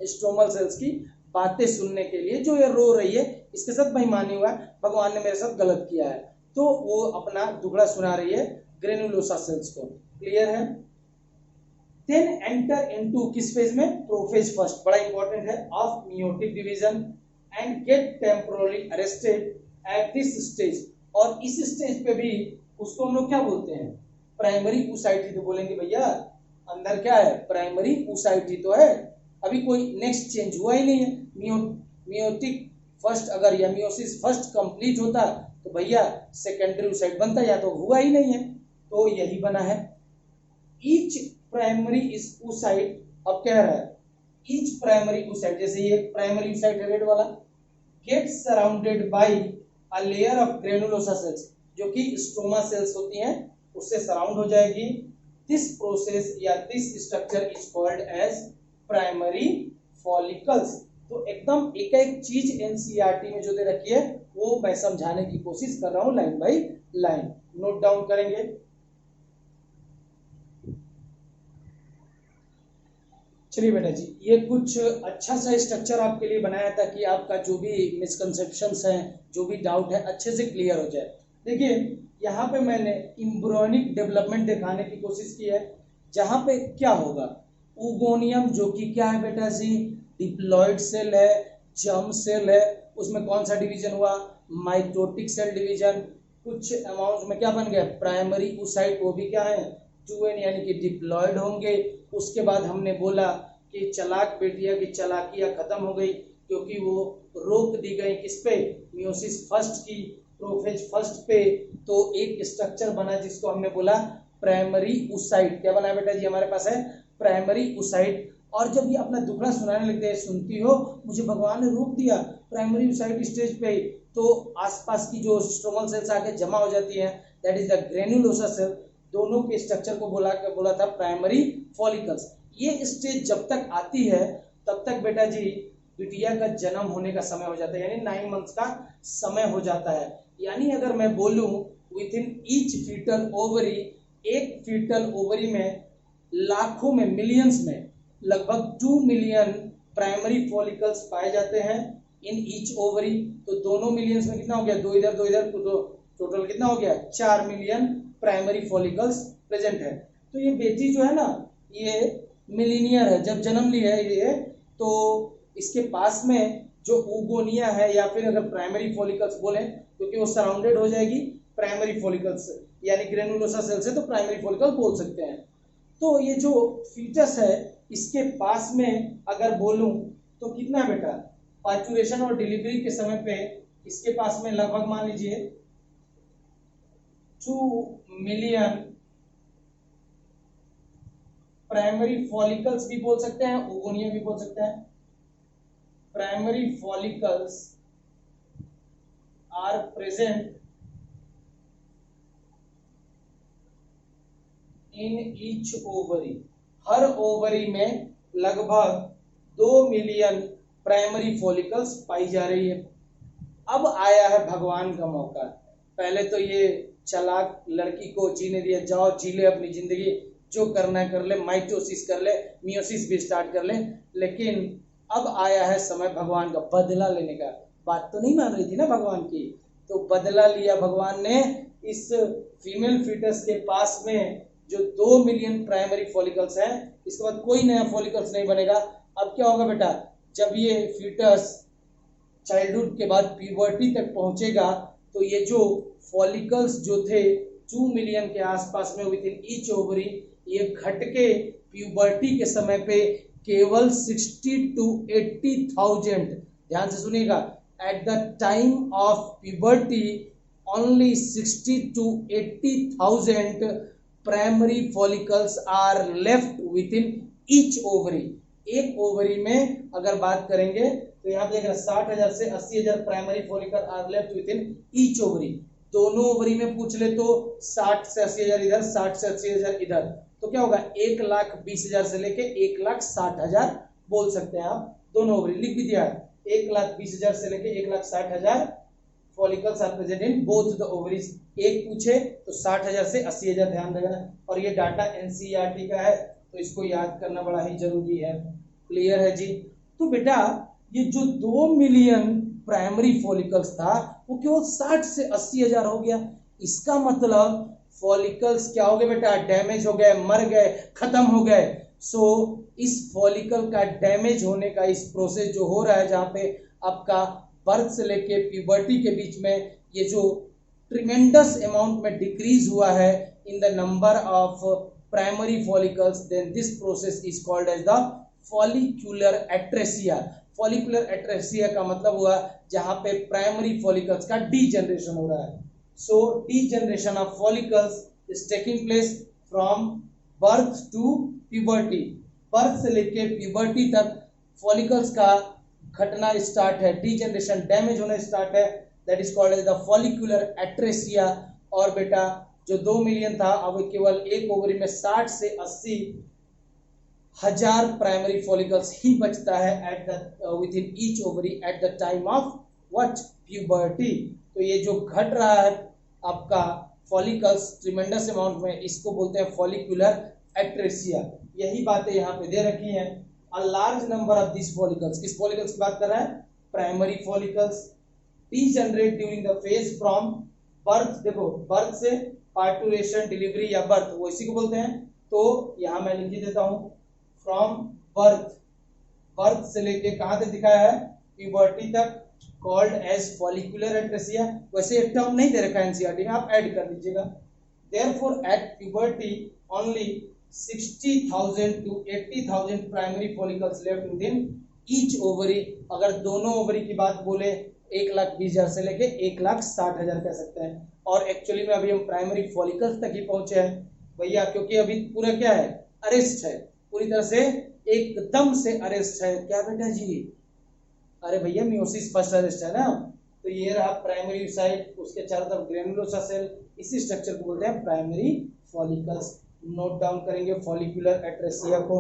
स्ट्रोमल सेल्स की, बातें सुनने के लिए, जो ये रो रही है इसके साथ बेईमानी हुआ है, भगवान ने मेरे साथ गलत किया है, तो वो अपना दुखड़ा सुना रही है ग्रेनुलोसा सेल्स को। क्लियर है? देन एंटर इनटू किस फेज में, प्रोफेज फर्स्ट, बड़ा इंपॉर्टेंट है, of meiotic division and get temporarily arrested at this stage. और इस स्टेज पे भी उसको हम लोग क्या बोलते हैं, प्राइमरी ऊसाइटी। तो बोलेंगे भैया अंदर क्या है, प्राइमरी ऊसाइटी तो है, अभी कोई नेक्स्ट चेंज हुआ ही नहीं है। मियोटिक फर्स्ट अगर या मियोसिस फर्स्ट कंप्लीट होता तो भैया सेकेंडरी ऊसाइट बनता, या तो हुआ ही नहीं है, तो यही बना है। ईच प्राइमरी इस ऊसाइट, अब कह रहा है ईच प्राइमरी ऊसाइट, जैसे ये प्राइमरी ऊसाइट है रेड वाला, gate surrounded bye a layer of granulosa cells, जो कि स्ट्रोमा सेल्स होती हैं उससे सराउंड हो जाएगी। दिस प्रोसेस या this structure is called as primary follicles. तो एकदम एक एक चीज एनसीईआरटी में जो दे रखी है वो मैं समझाने की कोशिश कर रहा हूं line by line, note down करेंगे। चलिए बेटा जी, ये कुछ अच्छा सा स्ट्रक्चर आपके लिए बनाया ताकि आपका जो भी मिसकंसेप्शंस हैं, जो भी डाउट है अच्छे से क्लियर हो जाए। देखिए यहाँ पे मैंने एम्ब्रियोनिक डेवलपमेंट दिखाने की कोशिश की है, जहां पे क्या होगा, ओगोनियम जो कि क्या है बेटा जी, डिप्लॉइड सेल है, जर्म सेल है, उसमें कौन सा डिवीजन हुआ, माइटोटिक सेल डिवीजन। कुछ अमाउंट में क्या बन गया, प्राइमरी ऊसाइट, वो भी क्या है 2n यानी कि डिप्लॉइड होंगे। उसके बाद हमने बोला कि चलाक बेटिया की चालाकियां खत्म हो गई क्योंकि वो रोक दी गई किस पे, मियोसिस फर्स्ट की, प्रोफेज फर्स्ट पे। तो एक स्ट्रक्चर बना जिसको हमने बोला प्राइमरी ऊसाइट। क्या बना बेटा जी, हमारे पास है प्राइमरी ऊसाइट। और जब ये अपना दुखड़ा सुनाने लगते हैं, सुनती हो मुझे भगवान ने रोक दिया प्राइमरी ऊसाइट स्टेज पे, तो आसपास की जो स्ट्रोमल सेल्स आके जमा हो जाती है, that is the granulosa cell. दोनों के स्ट्रक्चर को बोला था प्राइमरी फॉलिकल्स। ये स्टेज जब तक आती है तब तक बेटा जी बिटिया का जन्म होने का समय हो जाता है, यानी 9 मंथ्स का समय हो जाता है। यानी अगर मैं बोलूं within each foetal ovary, एक फीटल ओवरी में लाखों में, मिलियंस में लगभग 2 मिलियन प्राइमरी फॉलिकल्स पाए जाते हैं इन ईच ओवरी। तो दोनों मिलियंस में कितना हो गया, दो इधर, तो टोटल कितना हो गया, 4 मिलियन प्राइमरी फॉलिकल्स प्रेजेंट है। तो ये बेटी जो है ना, ये मिलीनियर है, जब जन्म लिया है ये, तो इसके पास में जो ओगोनिया है, या फिर अगर प्राइमरी फॉलिकल्स बोले, क्योंकि वो सराउंडेड हो जाएगी प्राइमरी फॉलिकल्स, यानी ग्रेनुलोसा सेल से, तो प्राइमरी फॉलिकल बोल सकते हैं। तो ये जो फीटस है इसके पास में अगर बोलूं तो कितना बेटा, पार्चुरेशन और डिलीवरी के समय पे इसके पास में लगभग मान लीजिए 2 मिलियन प्राइमरी फॉलिकल्स भी बोल सकते हैं, ओगोनिया भी बोल सकते हैं। Primary follicles are present in each ovary. हर ओवरी में लगभग 2 मिलियन प्राइमरी फॉलिकल्स पाई जा रही है। अब आया है भगवान का मौका। पहले तो ये चालाक लड़की को जीने दिया, जाओ जी ले अपनी जिंदगी, जो करना है कर ले, माइटोसिस कर ले, मियोसिस भी स्टार्ट कर ले। लेकिन अब आया है समय भगवान का बदला लेने का। बात तो नहीं मान रही थी ना भगवान की, तो बदला लिया भगवान ने। इस फीमेल फीटस के पास में जो 2 मिलियन प्राइमरी फॉलिकल्स हैं, इसके बाद कोई नया फॉलिकल्स नहीं बनेगा। अब क्या होगा बेटा, जब ये फीटस चाइल्डहुड के बाद प्यूबर्टी तक पहुंचेगा, तो ये जो फॉलिकल्स जो थे 2 मिलियन के आसपास में विद इन ईच ओवरी, ये घट के प्यूबर्टी के समय पे केवल 60 to 80,000, ध्यान से सुनिएगा, at the time of puberty only 60 to 80,000 primary follicles are left within each ovary. एक ओवरी में अगर बात करेंगे तो यहाँ पे 60,000 से 80,000 primary follicle are left within each ovary. दोनों ओवरी में पूछ ले तो 60 से 80,000 इधर, 60 से 80,000 इधर, तो क्या होगा 1,20,000 से लेके 1,60,000 बोल सकते हैं आप। दोनों ओवरी लिख भी दिया, 1,20,000 से लेके 1,60,000 follicles are present in both the ovaries. एक पूछे तो 60,000 से 80,000 ध्यान रखना। और ये डाटा एनसीईआरटी का है तो इसको याद करना बड़ा ही जरूरी है। क्लियर है जी। तो बेटा ये जो 2 मिलियन प्राइमरी फॉलिकल्स था वो केवल 60 से 80,000 हो गया। इसका मतलब फॉलिकल्स क्या हो गए बेटा, डैमेज हो गए, मर गए, खत्म हो गए। सो इस फॉलिकल का डैमेज होने का इस प्रोसेस जो हो रहा है, जहां पे आपका बर्थ से लेके प्यूबर्टी के बीच में ये जो ट्रिमेंडस अमाउंट में डिक्रीज हुआ है in the number of primary follicles, then this process is called as the follicular atresia. Follicular atresia का मतलब हुआ जहां पे प्राइमरी फॉलिकल्स का डीजनरेशन हो रहा है। So degeneration of follicles is taking place from birth to puberty. Birth से लेके प्यूबर्टी तक फॉलिकल्स का घटना स्टार्ट है, डीजनरेशन डैमेज होना स्टार्ट है, that is called as the follicular atresia. और बेटा जो 2 मिलियन था अब केवल एक ओवरी में 60 से 80 हजार प्राइमरी फॉलिकल्स ही बचता है at the with in each ovary eight the time of what puberty. तो ये जो घट रहा है आपका फॉलिकल्स ट्रिमेंडस अमाउंट में, इसको बोलते हैं फॉलिकुलर एट्रेसिया। यही बातें यहाँ पे दे रखी हैं। A large number of this follicles, किस फॉलिकल्स की बात कर रहा है? Primary follicles degenerate during the phase from birth. देखो बर्थ से पार्टुरेशन, डिलीवरी या बर्थ, वो इसी को बोलते हैं। तो यहाँ मैं लिख देता हूं फ्रॉम बर्थ, बर्थ से लेके कहां तक दिखाया है? प्यूबर्टी तक, कॉल्ड एज फॉलिकुलर एट्रेसिया। वैसे एक टर्म नहीं दे रखा है एनसीईआरटी में, आप ऐड कर लीजिएगा। Therefore at puberty only 60,000 to 80,000 primary follicles left within each ovary. अगर दोनों ओवरी की बात बोले 1,20,000 से लेके 1,60,000 कह सकते हैं। और एक्चुअली में अभी हम प्राइमरी फॉलिकल्स तक ही पहुंचे हैं भैया, क्योंकि अभी पूरा क्या है? अरेस्ट है, पूरी तरह से एकदम से अरेस्ट है। क्या बेटा जी? अरे भैया मियोसिस फर्स्ट अरेस्ट है ना। तो ये रहा प्राइमरी साइट, उसके चारों तरफ ग्रेनुलोसा सेल, इसी स्ट्रक्चर को बोलते हैं प्राइमरी फॉलिकल्स। नोट डाउन करेंगे फॉलिकुलर एट्रेसिया को।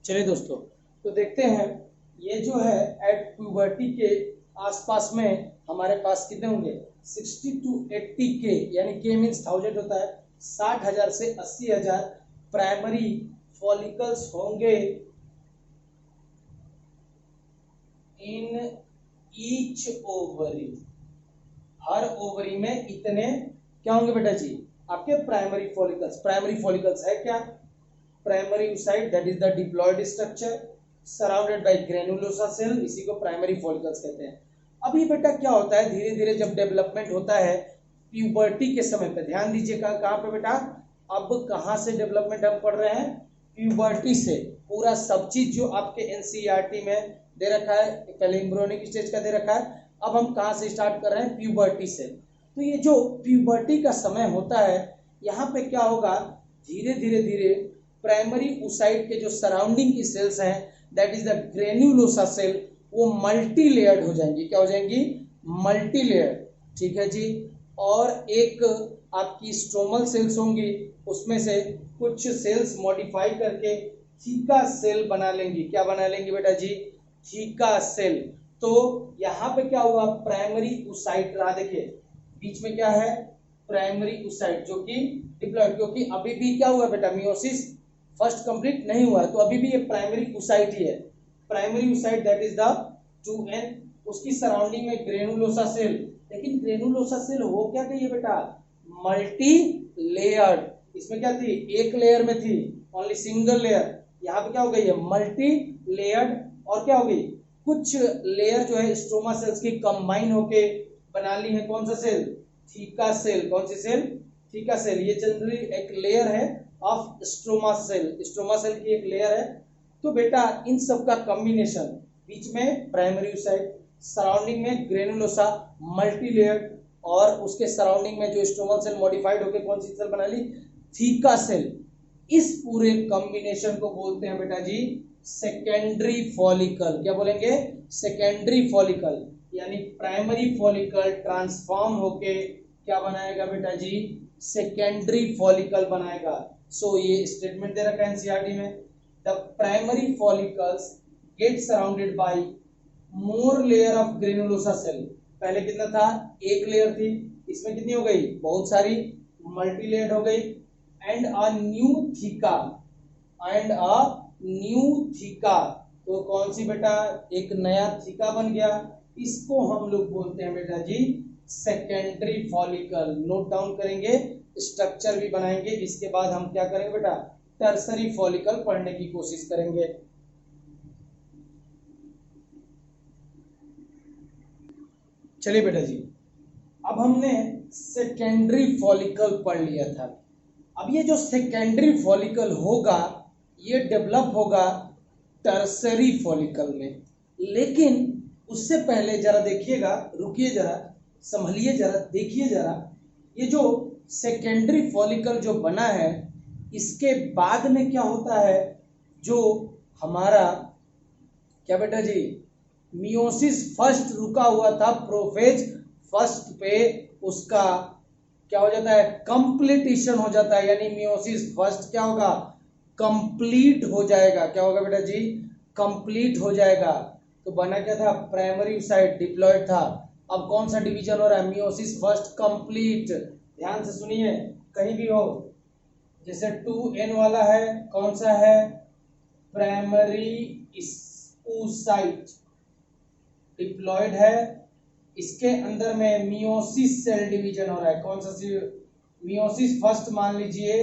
चलिए दोस्तों, तो देखते हैं ये जो है एट प्यूबर्टी के आसपास में हमारे पास कितने होंगे? 60 to 80 के, यानी के मीन्स 1000 होता है, 60,000 से 80,000 प्राइमरी फॉलिकल्स होंगे इन ईच ओवरी। हर ओवरी में इतने क्या होंगे बेटा जी? आपके प्राइमरी फॉलिकल्स। प्राइमरी फॉलिकल्स है क्या? Primary oocyte, that is the diploid structure surrounded by granulosa cell, इसी को प्राइमरी फॉलिकल्स कहते हैं। अभी बेटा क्या होता है, धीरे धीरे जब डेवलपमेंट होता है प्यूबर्टी के समय पे, ध्यान दीजिएगा कहां पे बेटा? अब कहां से डेवलपमेंट हम पढ़ रहे हैं? प्यूबर्टी से। पूरा सब चीज जो आपके एनसीईआरटी में दे रखा है, पहले एम्ब्रियोनिक स्टेज का दे रखा है, अब हम कहां से स्टार्ट कर रहे हैं? प्यूबर्टी से। तो ये जो प्यूबर्टी का समय होता है, यहाँ पे क्या होगा? धीरे धीरे धीरे प्राइमरी oocyte के जो सराउंडिंग की सेल्स हैं, that is the granulosa cell, वो मल्टी लेयर्ड हो जाएंगी। क्या हो जाएंगी? Multi layered. ठीक है जी। और एक आपकी स्ट्रोमल सेल्स होंगी, उसमें से कुछ सेल्स मॉडिफाई करके थीका सेल बना लेंगी। क्या बना लेंगी बेटा जी? Theca cell. तो यहाँ पे क्या हुआ? प्राइमरी oocyte रहा, देखिए बीच में क्या है? प्राइमरी oocyte जो कि डिप्लॉयड, क्योंकि अभी भी क्या हुआ बेटा? मियोसिस फर्स्ट कंप्लीट नहीं हुआ, तो अभी भी ये प्राइमरी oocyte ही है। Primary oocyte that is the 2n, उसकी सराउंडिंग में ग्रेनुलोसा सेल। लेकिन ग्रेनुलोसा सेल हो क्या गई है बेटा? Multi layered. इसमें क्या थी? एक लेयर में थी, ओनली सिंगल लेयर। यहाँ पे क्या हो गई है? Multi layered. और क्या हो गई? कुछ लेयर जो है स्ट्रोमा सेल्स की कंबाइन होके बना ली है। कौन सा सेल? Theca cell. कौन सी सेल? Theca cell. ये जनरली एक लेयर है of stroma cell, stroma cell की एक लेयर है। तो बेटा इन सब का कॉम्बिनेशन, बीच में प्राइमरी oocyte, सराउंडिंग में ग्रेनुलोसा मल्टी लेयर्ड, और उसके सराउंडिंग में जो स्ट्रोमल सेल मॉडिफाइड होकर कौन सी सेल बना ली? Theca cell. इस पूरे कॉम्बिनेशन को बोलते हैं बेटा जी सेकेंडरी फॉलिकल। क्या बोलेंगे? Secondary follicle. यानी प्राइमरी फॉलिकल ट्रांसफॉर्म होके क्या बनाएगा बेटा जी? सेकेंडरी फॉलिकल बनाएगा। सो ये स्टेटमेंट दे रखा है एनसीईआरटी में, the primary follicles get surrounded by more layer of granulosa cell. पहले कितना था? एक लेयर थी, इसमें कितनी हो गई? बहुत सारी, मल्टी लेयर हो गई। And a new theca, and a new theca. तो कौन सी बेटा? एक नया थीका बन गया। इसको हम लोग बोलते हैं बेटा जी सेकेंडरी फॉलिकल। नोट डाउन करेंगे स्ट्रक्चर भी बनाएंगे। इसके बाद हम क्या करेंगे बेटा, टर्सरी फॉलिकल पढ़ने की कोशिश करेंगे। चलिए बेटा जी, अब हमने सेकेंडरी फॉलिकल पढ़ लिया था। अब ये जो सेकेंडरी फॉलिकल होगा ये डेवलप होगा टर्सरी फॉलिकल में। लेकिन उससे पहले जरा देखिएगा, रुकिए जरा, संभलिए जरा, देखिए जरा, ये जो सेकेंडरी फॉलिकल जो बना है इसके बाद में क्या होता है, जो हमारा क्या बेटा जी, मियोसिस फर्स्ट रुका हुआ था प्रोफेज फर्स्ट पे, उसका क्या हो जाता है, कंप्लीटेशन हो जाता है। यानी मियोसिस फर्स्ट क्या होगा, कंप्लीट हो जाएगा। क्या होगा बेटा जी, कंप्लीट हो जाएगा। तो बना क्या था, प्राइमरी साइड डिप्लॉयड था। अब कौन सा डिवीजन हो रहा है, मियोसिस फर्स्ट कंप्लीट। ध्यान से सुनिए, कहीं भी हो, जैसे 2n वाला है, कौन सा है, प्राइमरी oocyte डिप्लॉयड है। इसके अंदर में मियोसिस सेल डिवीजन हो रहा है। कौन सा मियोसिस फर्स्ट मान लीजिए,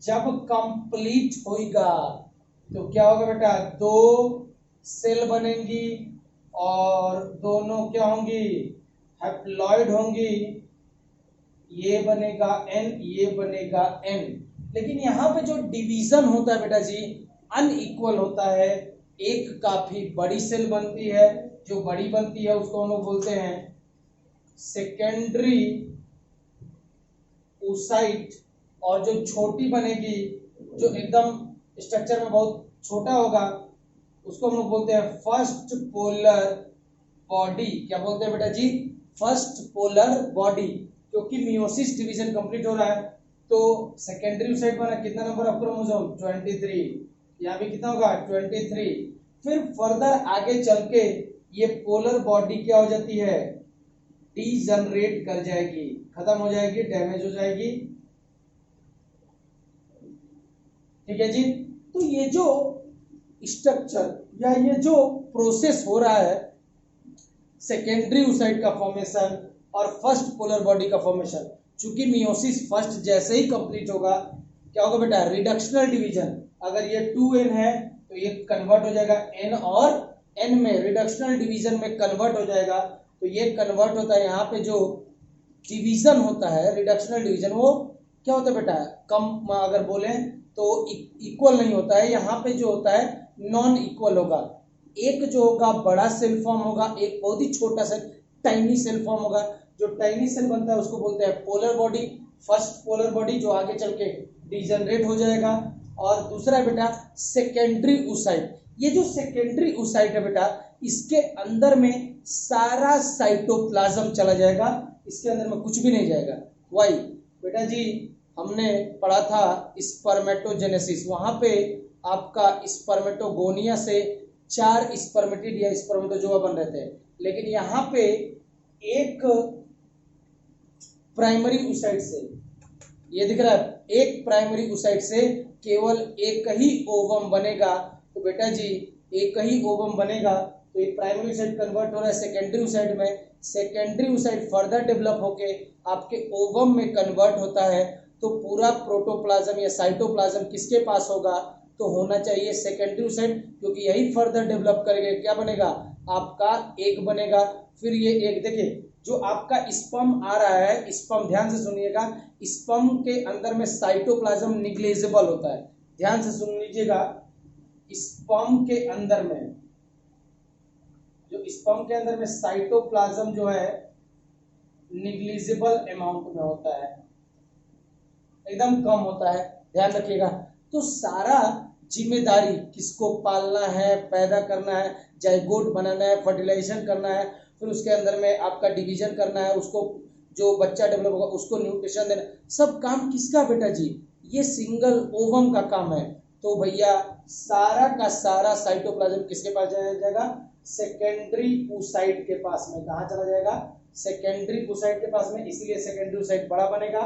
जब कंप्लीट होगा तो क्या होगा बेटा, 2 सेल बनेंगी और दोनों क्या होंगी, हैप्लॉइड होंगी। ये बनेगा n, ये बनेगा n। लेकिन यहाँ पे जो डिवीजन होता है बेटा जी अनइक्वल होता है। एक काफी बड़ी सेल बनती है, जो बड़ी बनती है उसको हम लोग बोलते हैं सेकेंडरी oocyte, और जो छोटी बनेगी, जो एकदम स्ट्रक्चर में बहुत छोटा होगा, उसको हम लोग बोलते हैं फर्स्ट पोलर बॉडी। क्या बोलते हैं बेटा जी, फर्स्ट पोलर बॉडी। क्योंकि मियोसिस डिवीजन कंप्लीट हो रहा है तो सेकेंडरी oocyte बना, कितना नंबर ऑफ क्रोमोसोम, 23। यहाँ भी कितना होगा, 23। फिर फर्दर आगे चल के ये पोलर बॉडी क्या हो जाती है, डीजनरेट कर जाएगी, खत्म हो जाएगी, डैमेज हो जाएगी। ठीक है जी। तो ये जो स्ट्रक्चर या ये जो प्रोसेस हो रहा है, सेकेंडरी oocyte का फॉर्मेशन और फर्स्ट पोलर बॉडी का फॉर्मेशन, चूंकि मियोसिस फर्स्ट जैसे ही कंप्लीट होगा क्या होगा बेटा, रिडक्शनल डिवीजन। अगर ये 2n है तो ये कन्वर्ट हो जाएगा n और n में, रिडक्शनल डिवीजन में कन्वर्ट हो जाएगा। तो ये कन्वर्ट होता है, यहाँ पे जो डिवीजन होता है रिडक्शनल डिवीजन, वो क्या होता है बेटा, कम अगर बोले तो इक्वल नहीं होता है। यहाँ पे जो होता है नॉन इक्वल होगा। एक जो होगा बड़ा सेल फॉर्म होगा, एक बहुत ही छोटा सा टाइनी सेल फॉर्म होगा। जो टाइनी सेल बनता है उसको बोलते हैं polar body, first polar body, जो आगे चल के डिजनरेट हो जाएगा। और दूसरा है बेटा सेकेंडरी oocyte। ये जो सेकेंडरी oocyte है बेटा, इसके अंदर में सारा साइटोप्लाज्म चला जाएगा, इसके अंदर में कुछ भी नहीं जाएगा। वाई बेटा जी, हमने पढ़ा था स्पर्मेटोजेनेसिस, वहां पे आपका स्पर्मेटोगोनिया से 4 स्पर्मेटिड या स्पर्मेटोजोआ बन रहे थे। लेकिन यहाँ पे एक प्राइमरी oocyte से, ये दिख रहा है, एक प्राइमरी oocyte से केवल एक ही ओवम बनेगा। तो बेटा जी एक ही ओवम बनेगा, तो एक प्राइमरी oocyte कन्वर्ट हो रहा है सेकेंडरी oocyte में, सेकेंडरी oocyte फर्दर डेवलप होके आपके ओवम में कन्वर्ट होता है। तो पूरा प्रोटोप्लाज्म या साइटोप्लाज्म किसके पास होगा, तो होना चाहिए सेकेंडरी oocyte, क्योंकि यही फर्दर डेवलप करेगा, क्या बनेगा, आपका एग बनेगा। फिर ये एग देखिए, जो आपका स्पर्म आ रहा है, स्पर्म ध्यान से सुनिएगा, स्पर्म के अंदर में साइटोप्लाज्म निग्लेजिबल होता है। ध्यान से सुन लीजिएगा, स्पर्म के अंदर में, जो स्पर्म के अंदर में साइटोप्लाज्म जो है निग्लिजिबल अमाउंट में होता है, एकदम कम होता है, ध्यान रखिएगा। तो सारा जिम्मेदारी किसको पालना है, पैदा करना है, जाइगोट बनाना है, फर्टिलाइजेशन करना है, फिर उसके अंदर में आपका डिवीजन करना है, उसको जो बच्चा डेवलप होगा उसको न्यूट्रिशन देना, सब काम किसका बेटा जी, ये सिंगल ओवम का काम है। तो भैया सारा का सारा साइटोप्लाज्म किसके पास जाएगा, सेकेंडरी oocyte के पास में। कहाँ चला जाएगा, सेकेंडरी oocyte के पास में, इसीलिए सेकेंडरी oocyte बड़ा बनेगा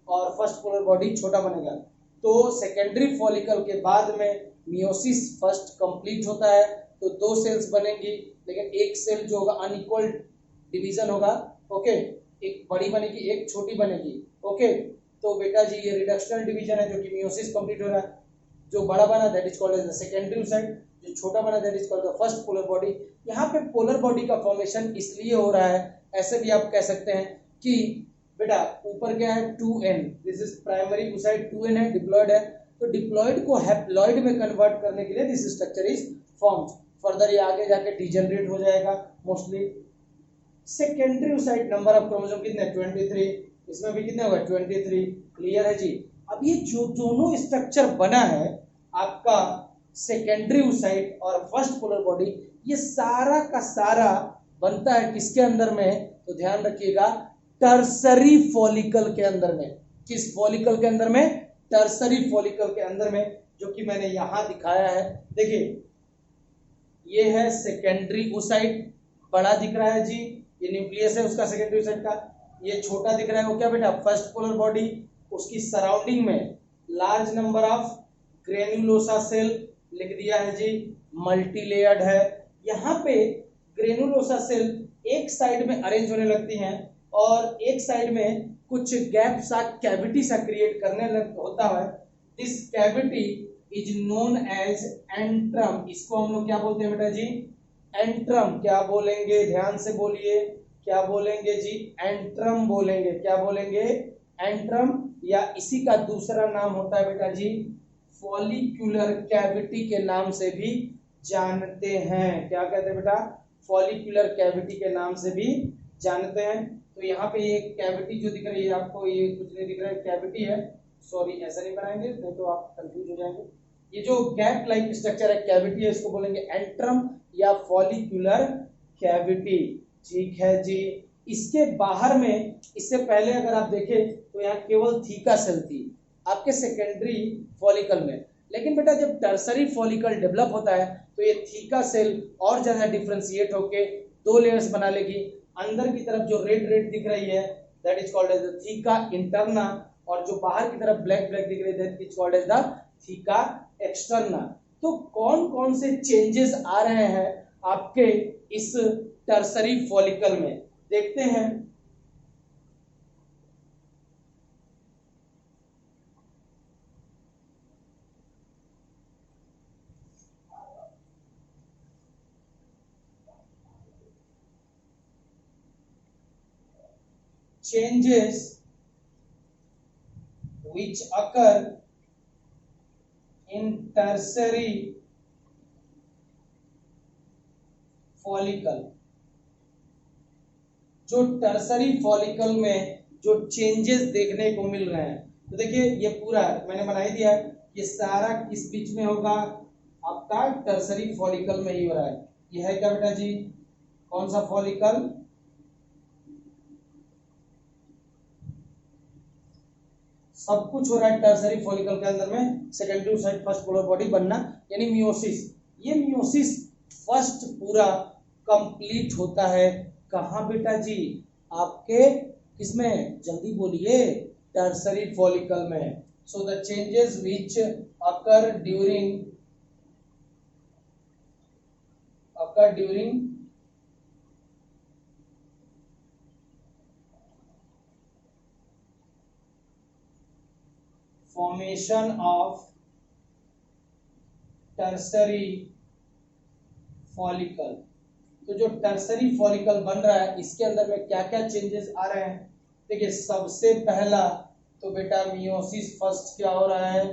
और फर्स्ट पोलर बॉडी छोटा बनेगा। तो सेकेंडरी फॉलिकल के बाद में मियोसिस फर्स्ट कंप्लीट होता है, तो 2 सेल्स बनेंगी, लेकिन एक सेल जो होगा अनइक्वल डिवीजन होगा। ओके, एक बड़ी बनेगी, एक छोटी बनेगी। ओके, तो बेटा जी ये रिडक्शनल डिवीजन है जो कि मियोसिस कंप्लीट हो रहा है। जो बड़ा बना that is called as the secondary oocyte, जो छोटा बना that is called the first polar body. यहाँ पे पोलर बॉडी का फॉर्मेशन इसलिए हो रहा है, ऐसे भी आप कह सकते हैं कि बेटा ऊपर क्या है 2n, this is primary oocyte, 2n है, डिप्लॉयड है, तो डिप्लॉयड को हैप्लॉयड में कन्वर्ट करने के लिए this structure is formed. Further ये आगे जाके डिजेनरेट हो जाएगा mostly. Secondary oocyte number of chromosome कितने 23, इसमें भी कितने होगा 23, क्लियर है जी। अब ये जो दोनों स्ट्रक्चर बना है आपका सेकेंडरी ओसाइट और फर्स्ट पोलर बॉडी, ये सारा का सारा बनता है किसके अंदर में, तो ध्यान रखिएगा टर्सरी फॉलिकल के अंदर में। किस फॉलिकल के अंदर में, टर्सरी फॉलिकल के अंदर में, जो कि मैंने यहां दिखाया है। देखिए ये है सेकेंडरी ओसाइट, बड़ा दिख रहा है जी, ये न्यूक्लियस है उसका सेकेंडरी ओसाइट का। ये छोटा दिख रहा है वो क्या बेटा, फर्स्ट पोलर बॉडी, उसकी सराउंडिंग में large number of granulosa cell लिख दिया है जी, मल्टीलेयर्ड है। यहाँ पे ग्रेन्युलोसा सेल एक साइड में अरेंज होने लगती हैं और एक साइड में कुछ गैप सा कैविटी सा क्रिएट करने होता है। This cavity is known as antrum, इसको हम लोग क्या बोलते हैं बेटा जी, एंट्रम। क्या बोलेंगे, ध्यान से बोलिए, क्या बोलेंगे जी, एंट्रम बोलेंगे। क्या बोलेंगे, एंट्रम, या इसी का दूसरा नाम होता है बेटा जी फॉलिक्यूलर कैविटी के नाम से भी जानते हैं। क्या कहते हैं बेटा, फॉलिक्यूलर कैविटी के नाम से भी जानते हैं। तो यहाँ पे ये कैविटी जो दिख रही है आपको, ये कुछ नहीं दिख रहा है, कैविटी है, सॉरी ऐसा नहीं बनाएंगे नहीं तो आप कंफ्यूज हो जाएंगे। ये जो गैप लाइक स्ट्रक्चर है कैविटी है, इसको बोलेंगे एंट्रम या फॉलिक्यूलर कैविटी। ठीक है जी। इसके बाहर में, इससे पहले अगर आप देखें तो यहाँ केवल थीका सेल थी आपके सेकेंडरी फॉलिकल में, लेकिन बेटा जब टर्सरी फॉलिकल डेवलप होता है तो ये थीका सेल और ज्यादा डिफरेंशिएट होके दो लेयर्स बना लेगी। अंदर की तरफ जो रेड रेड दिख रही है that is called as the theca interna, और जो बाहर की तरफ ब्लैक ब्लैक दिख रही है that is called as the theca externa. तो कौन कौन से चेंजेस आ रहे हैं आपके इस टर्सरी फॉलिकल में, देखते हैं। Changes which occur in tertiary follicle, जो टर्सरी फॉलिकल में जो चेंजेस देखने को मिल रहे हैं, तो देखिए ये पूरा मैंने बना ही दिया, ये सारा किस बीच में होगा, आपका टर्सरी फॉलिकल में ही हो रहा है। ये है क्या बेटा जी, कौन सा फॉलिकल, सब कुछ हो रहा है टर्सरी फॉलिकल के अंदर में, secondary oocyte first polar body बनना यानी मियोसिस। ये मियोसिस फर्स्ट पूरा कंप्लीट होता है कहाँ बेटा जी, आपके किसमें, जल्दी बोलिए, टर्सरी फॉलिकल में। So the changes which occur during formation of tertiary follicle, तो जो टर्सरी फॉलिकल बन रहा है इसके अंदर में क्या क्या चेंजेस आ रहे हैं। देखिए सबसे पहला तो बेटा मियोसिस फर्स्ट क्या हो रहा है,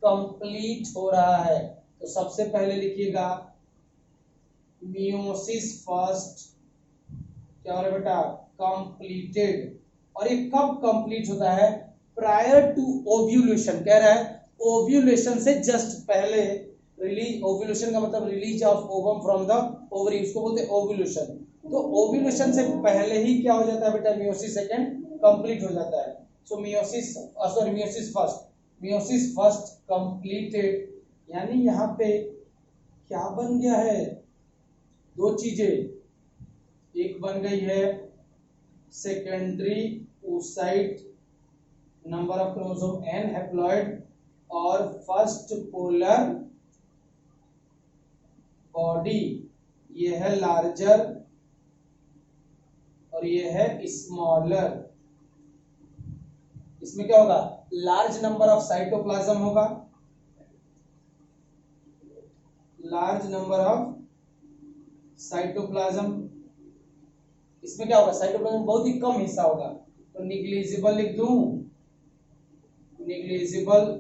कंप्लीट हो रहा है। तो सबसे पहले लिखिएगा मियोसिस फर्स्ट क्या हो रहा है बेटा, कंप्लीटेड। और ये कब कंप्लीट होता है, प्रायर टू ओव्यूलेशन, कह रहा है ओव्यूलेशन से जस्ट पहले, रिलीज, ओव्यूलेशन का मतलब release of ovum from the ovary, उसको बोलते हैं ओव्यूलेशन। तो ओव्यूलेशन से पहले ही क्या हो जाता है बेटा, मियोसिस सेकंड कंप्लीट हो जाता है। सो मियोसिस फर्स्ट कंप्लीटेड, यानी यहाँ पे क्या बन गया है, दो चीजें, एक बन गई है secondary oocyte number of chromosome n haploid, और फर्स्ट पोलर बॉडी ये है लार्जर और ये है स्मॉलर। इसमें क्या होगा, लार्ज नंबर ऑफ साइटोप्लाज्म होगा, लार्ज नंबर ऑफ साइटोप्लाज्म। इसमें क्या होगा, साइटोप्लाज्म बहुत ही कम हिस्सा होगा, तो निग्लिजिबल लिख दूं, निग्लिजिबल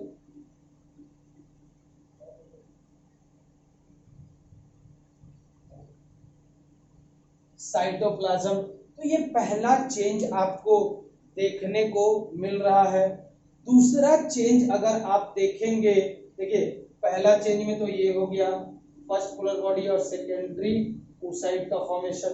साइटोप्लाज्म। तो ये पहला चेंज आपको देखने को मिल रहा है। दूसरा चेंज अगर आप देखेंगे, देखिए पहला चेंज में तो ये हो गया फर्स्ट पोलर बॉडी और सेकेंडरी oocyte का फॉर्मेशन।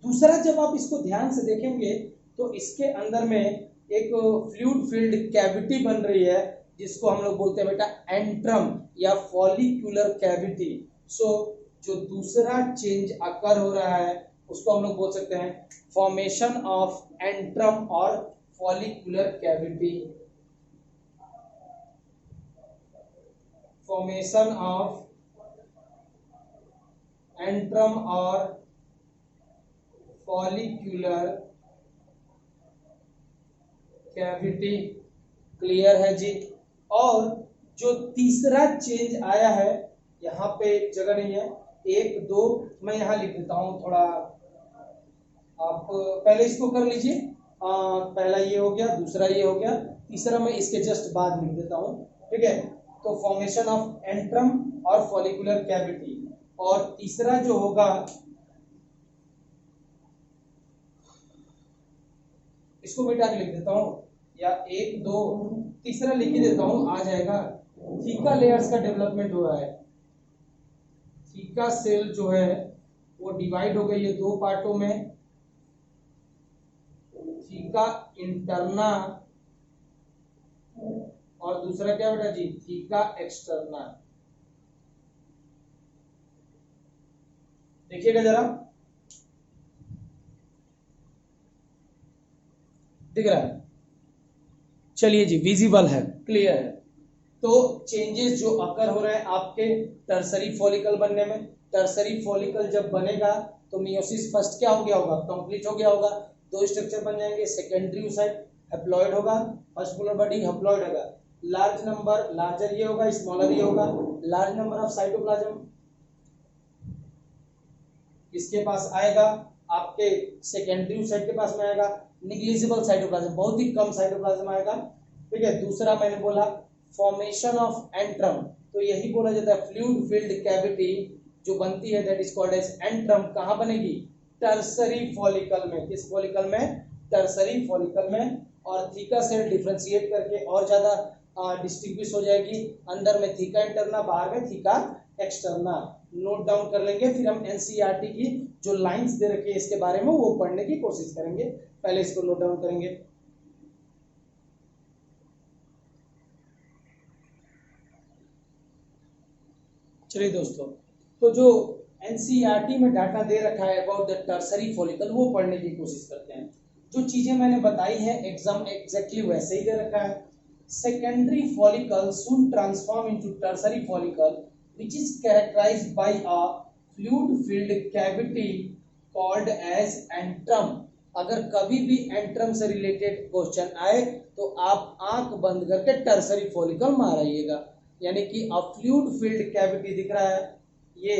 दूसरा जब आप इसको ध्यान से देखेंगे तो इसके अंदर में एक फ्लूइड फील्ड कैविटी बन रही है, जिसको हम लोग बोलते हैं बेटा एंट्रम या फॉलिक्यूलर कैविटी। सो जो दूसरा चेंज अकर हो रहा है उसको हम लोग बोल सकते हैं फॉर्मेशन ऑफ एंट्रम और follicular cavity, formation of antrum और फॉलिक्यूलर कैविटी। क्लियर है जी। और जो तीसरा चेंज आया है, यहाँ पे जगह नहीं है, एक दो मैं यहाँ लिख देता हूँ, थोड़ा आप पहले इसको कर लीजिए। पहला ये हो गया, दूसरा ये हो गया, तीसरा मैं इसके जस्ट बाद लिख देता हूँ, ठीक है। तो फॉर्मेशन ऑफ एंट्रम और फॉलिकुलर कैविटी, और तीसरा जो होगा इसको मिटा के लिख देता हूँ, या एक दो तीसरा लिख ही देता हूँ, आ जाएगा। थीका लेयर्स का डेवलपमेंट हो रहा है। थीका सेल जो है वो डिवाइड हो गई है दो पार्टों में, थीका इंटरना और दूसरा क्या बेटा जी, थीका एक्सटर्ना। देखिएगा जरा, दिख रहा है? चलिए जी, विजिबल है, क्लियर है। तो चेंजेस जो अकर हो रहे हैं आपके टर्सरी फॉलिकल बनने में, टर्सरी फॉलिकल जब बनेगा तो मियोसिस फर्स्ट क्या हो गया होगा, कंप्लीट हो गया होगा, दो स्ट्रक्चर बन जाएंगे, सेकेंडरी oocyte हैप्लॉइड होगा, फर्स्ट पोलर बॉडी हैप्लॉइड होगा, लार्ज नंबर, लार्जर ये होगा, स्मॉलर ये होगा, लार्ज नंबर ऑफ साइटोप्लाज्म किसके पास आएगा, आपके सेकेंडरी oocyte के पास में आएगा, निग्लिजिबल साइटोप्लाज्म बहुत ही कम साइटोप्लाज्म आएगा, ठीक है। दूसरा मैंने बोला फॉर्मेशन ऑफ एंट्रम, तो यही बोला जाता है फ्लूइड फील्ड कैविटी जो बनती है that is called as antrum. कहां बनेगी, टर्सरी फॉलिकल में। किस फॉलिकल में, टर्सरी फॉलिकल में। और थीका सेल डिफरेंशिएट करके और ज्यादा डिस्टिंग्विश हो जाएगी, अंदर में थीका इंटरना, बाहर में थीका एक्सटर्ना। नोट डाउन कर लेंगे, फिर हम एनसीईआरटी की जो लाइंस दे रखी है इसके बारे में वो पढ़ने की कोशिश करेंगे, पहले इसको नोट डाउन करेंगे। चलिए दोस्तों, तो जो एनसीईआरटी में डाटा दे रखा है अबाउट द टर्सरी फॉलिकल वो पढ़ने की कोशिश करते हैं। जो चीजें मैंने बताई है एग्जाम एग्जैक्टली वैसे ही दे रखा है। Secondary follicle soon transform into tertiary follicle which is characterized by a fluid filled cavity called as antrum। अगर कभी भी एंट्रम से रिलेटेड क्वेश्चन आए तो आप आंख बंद करके टर्सरी फॉलिकल मारिएगा, यानी कि अब फ्लूइड फील्ड कैविटी दिख रहा है, ये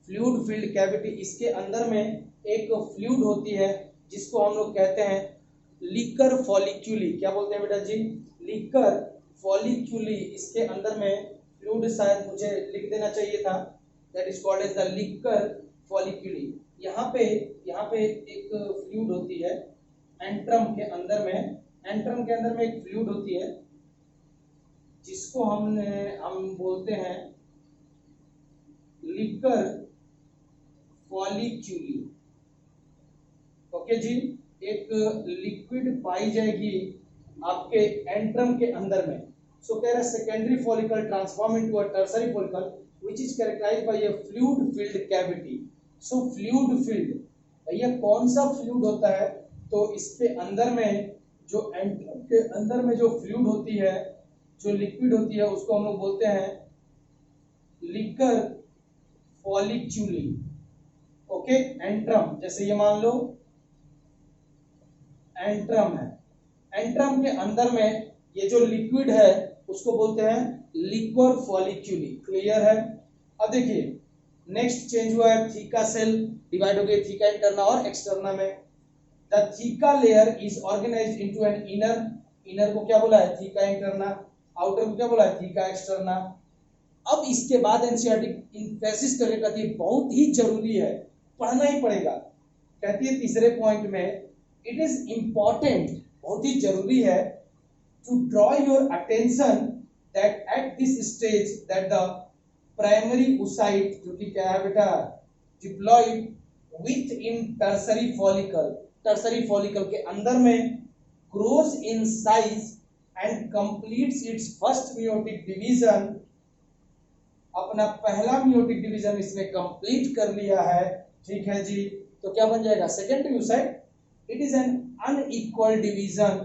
फ्लूइड फील्ड कैविटी, इसके अंदर में एक फ्लूइड होती है जिसको हम लोग कहते हैं लिकर फॉलिक्यूली। क्या बोलते हैं बेटा जी, लिकर फॉलिक्यूली। इसके अंदर में फ्लूइड, शायद मुझे लिख देना चाहिए था, that is called as the liquor folliculi. यहाँ पे एक फ्लूइड होती है एंट्रम के अंदर में, एंट्रम के अंदर में एक फ्लूइड होती है जिसको हम बोलते हैं लिकर फॉलिक्यूली। ओके जी, एक लिक्विड पाई जाएगी आपके एंट्रम के अंदर में। सो कह रहा है secondary follicle transform into a tertiary follicle which is characterised by a fluid filled cavity. So fluid filled, भैया कौन सा फ्लूइड होता है, तो इसके अंदर में जो एंट्रम के अंदर में जो फ्लूइड होती है, जो लिक्विड होती है, उसको हम लोग बोलते हैं लिकर फॉलिक्यूली। ओके, एंट्रम, जैसे ये मान लो एंट्रम है, एंट्रम के अंदर में ये जो लिक्विड है उसको बोलते हैं लिक्वर फॉलिक्यूली। क्लियर है? अब देखिए नेक्स्ट चेंज हुआ है, थीका सेल डिवाइड हो गई थीका इंटरना और एक्सटर्ना में। The theca layer is organised into an inner, inner को क्या बोला है? Theca interna. आउटर को क्या बोला है? Theca externa. अब इसके बाद एनसीईआरटी इंफेसिस करके कहती है बहुत ही जरूरी है, पढ़ना ही पड़ेगा। कहती है तीसरे पॉइंट में इट इज इंपॉर्टेंट, बहुत ही जरूरी है to draw your attention that at this stage that the primary oocyte, जो कि क्या है बेटा? Diploid within tertiary follicle, tertiary follicle के अंदर में grows in size and completes its first meiotic division. अपना पहला मियोटिक डिवीजन इसने कंप्लीट कर लिया है। ठीक है जी, तो क्या बन जाएगा? Secondary oocyte। It is an unequal division.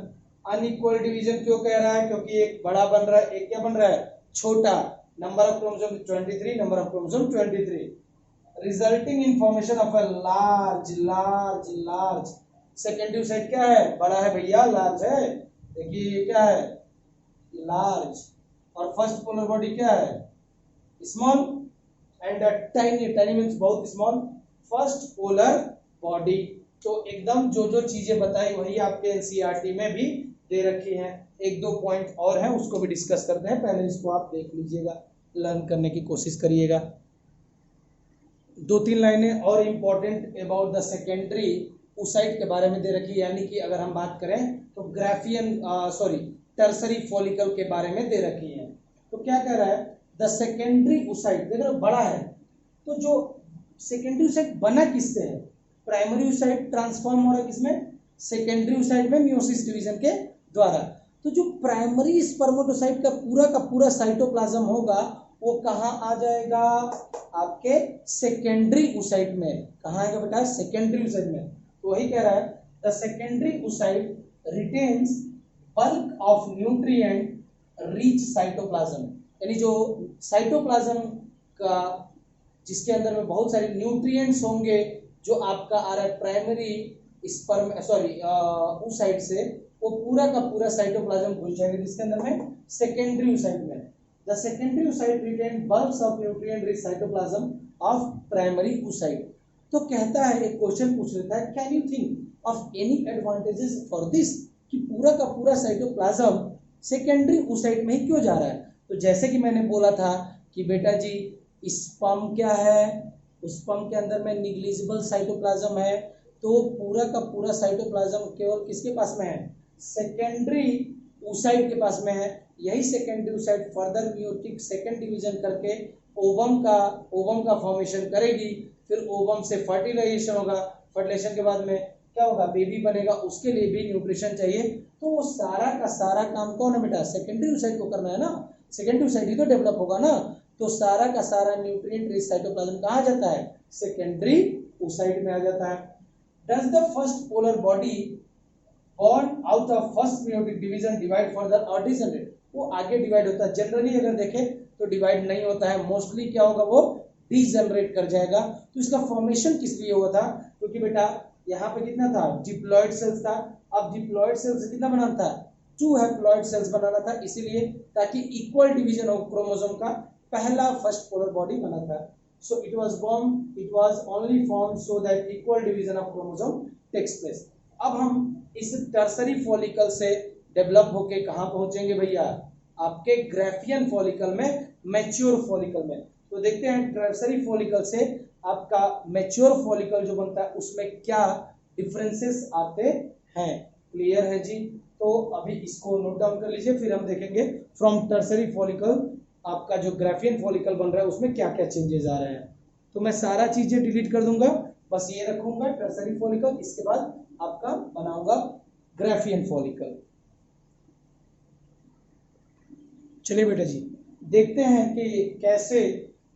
Unequal division क्यों कह रहा है? क्योंकि एक बड़ा बन रहा है, एक क्या बन रहा है? छोटा। Number of chromosome 23, number of chromosome 23, resulting in formation of a large large large secondary oocyte। क्या है? बड़ा है भैया, लार्ज है। देखिए ये क्या है? लार्ज। और फर्स्ट पोलर बॉडी क्या है? Small. And tiny, tiny means बहुत स्मॉल। First polar body. तो एकदम जो जो चीजें बताई वही आपके एनसीईआरटी में भी दे रखी हैं। एक दो पॉइंट और हैं, उसको भी डिस्कस करते हैं, पहले इसको आप देख लीजिएगा, लर्न करने की कोशिश करिएगा। दो तीन लाइनें और important about the secondary oocyte के बारे में दे रखी है, यानी कि अगर हम बात करें तो ग्राफियन टर्सरी फॉलिकल के बारे में दे रखी है। तो क्या कह रहा है? द सेकेंडरी oocyte, देख रहे हो बड़ा है, तो जो सेकेंडरी oocyte बना किससे है? प्राइमरी oocyte ट्रांसफॉर्म हो रहा है किसमें? सेकेंडरी oocyte में मियोसिस डिवीजन के द्वारा। तो जो प्राइमरी स्पर्मेटोसाइट का पूरा साइटोप्लाज्म होगा वो कहाँ आ जाएगा? आपके सेकेंडरी oocyte में। कहाँ आएगा बेटा? सेकेंडरी oocyte में। तो वही कह रहा है the secondary oocyte retains bulk of nutrient rich cytoplasm, यानी जो साइटोप्लाज्म का जिसके अंदर में बहुत सारे न्यूट्रिएंट्स होंगे जो आपका आ रहा है प्राइमरी oocyte से, वो पूरा का पूरा साइटोप्लाज्म घुस जाएगा जिसके अंदर में? सेकेंडरी oocyte में। The secondary oocyte retain bulks of nutrient rich cytoplasm of primary oocyte। तो कहता है, एक क्वेश्चन पूछ लेता है, can you think of any advantages for this, कि पूरा का पूरा साइटोप्लाज्म सेकेंडरी oocyte में ही क्यों जा रहा है? तो जैसे कि मैंने बोला था कि बेटा जी स्पर्म क्या है? स्पर्म के अंदर में निग्लिजिबल साइटोप्लाज्म है, तो पूरा का पूरा साइटोप्लाज्म केवल किसके पास में है? सेकेंडरी oocyte के पास में है। यही secondary oocyte further meiotic second division करके ओवम का फॉर्मेशन करेगी, फिर ओवम से फर्टिलाइजेशन होगा, फर्टिलाइजेशन के बाद में क्या होगा? बेबी बनेगा, उसके लिए भी न्यूट्रिशन चाहिए। तो वो सारा का सारा काम कौन है बेटा? सेकेंडरी oocyte को करना है ना, सेकेंडरी oocyte ही तो डेवलप होगा ना। तो सारा का सारा न्यूट्रिएंट रिच साइटोप्लाज्म कहाँ जाता है? सेकेंडरी oocyte में आ जाता है। Does the first polar body born out of first meiotic division divide further or degenerate? वो आगे डिवाइड होता है। जनरली अगर देखें तो डिवाइड नहीं होता है, मोस्टली क्या होगा? वो डीजनरेट कर जाएगा। तो इसका फॉर्मेशन किस लिए हुआ था? क्योंकि बेटा यहाँ पे कितना था? डिप्लॉयड सेल्स था। अब डिप्लॉयड सेल्स कितना बनाना था? 2 हैप्लॉयड सेल्स बनाना था, इसीलिए ताकि इक्वल डिवीजन हो क्रोमोसोम का, पहला फर्स्ट पोलर बॉडी बना था। So it was only form so that equal division of chromosome takes place. अब हम इस टर्सरी फॉलिकल से डेवलप होके कहाँ पहुंचेंगे भैया? आपके ग्राफियन फॉलिकल में, मैच्योर फॉलिकल में। तो देखते हैं टर्सरी फॉलिकल से आपका मैच्योर फॉलिकल जो बनता है उसमें क्या डिफरेंसेस आते हैं। क्लियर है जी? तो अभी इसको नोट डाउन कर लीजिए, फिर हम देखेंगे फ्रॉम टर्सरी फॉलिकल आपका जो ग्राफियन फॉलिकल बन रहा है उसमें क्या क्या चेंजेस आ रहे हैं। तो मैं सारा चीजें डिलीट कर दूंगा, बस ये रखूंगा टर्सरी फॉलिकल, इसके बाद आपका बनाऊंगा ग्राफियन फॉलिकल। चलिए बेटा जी देखते हैं कि कैसे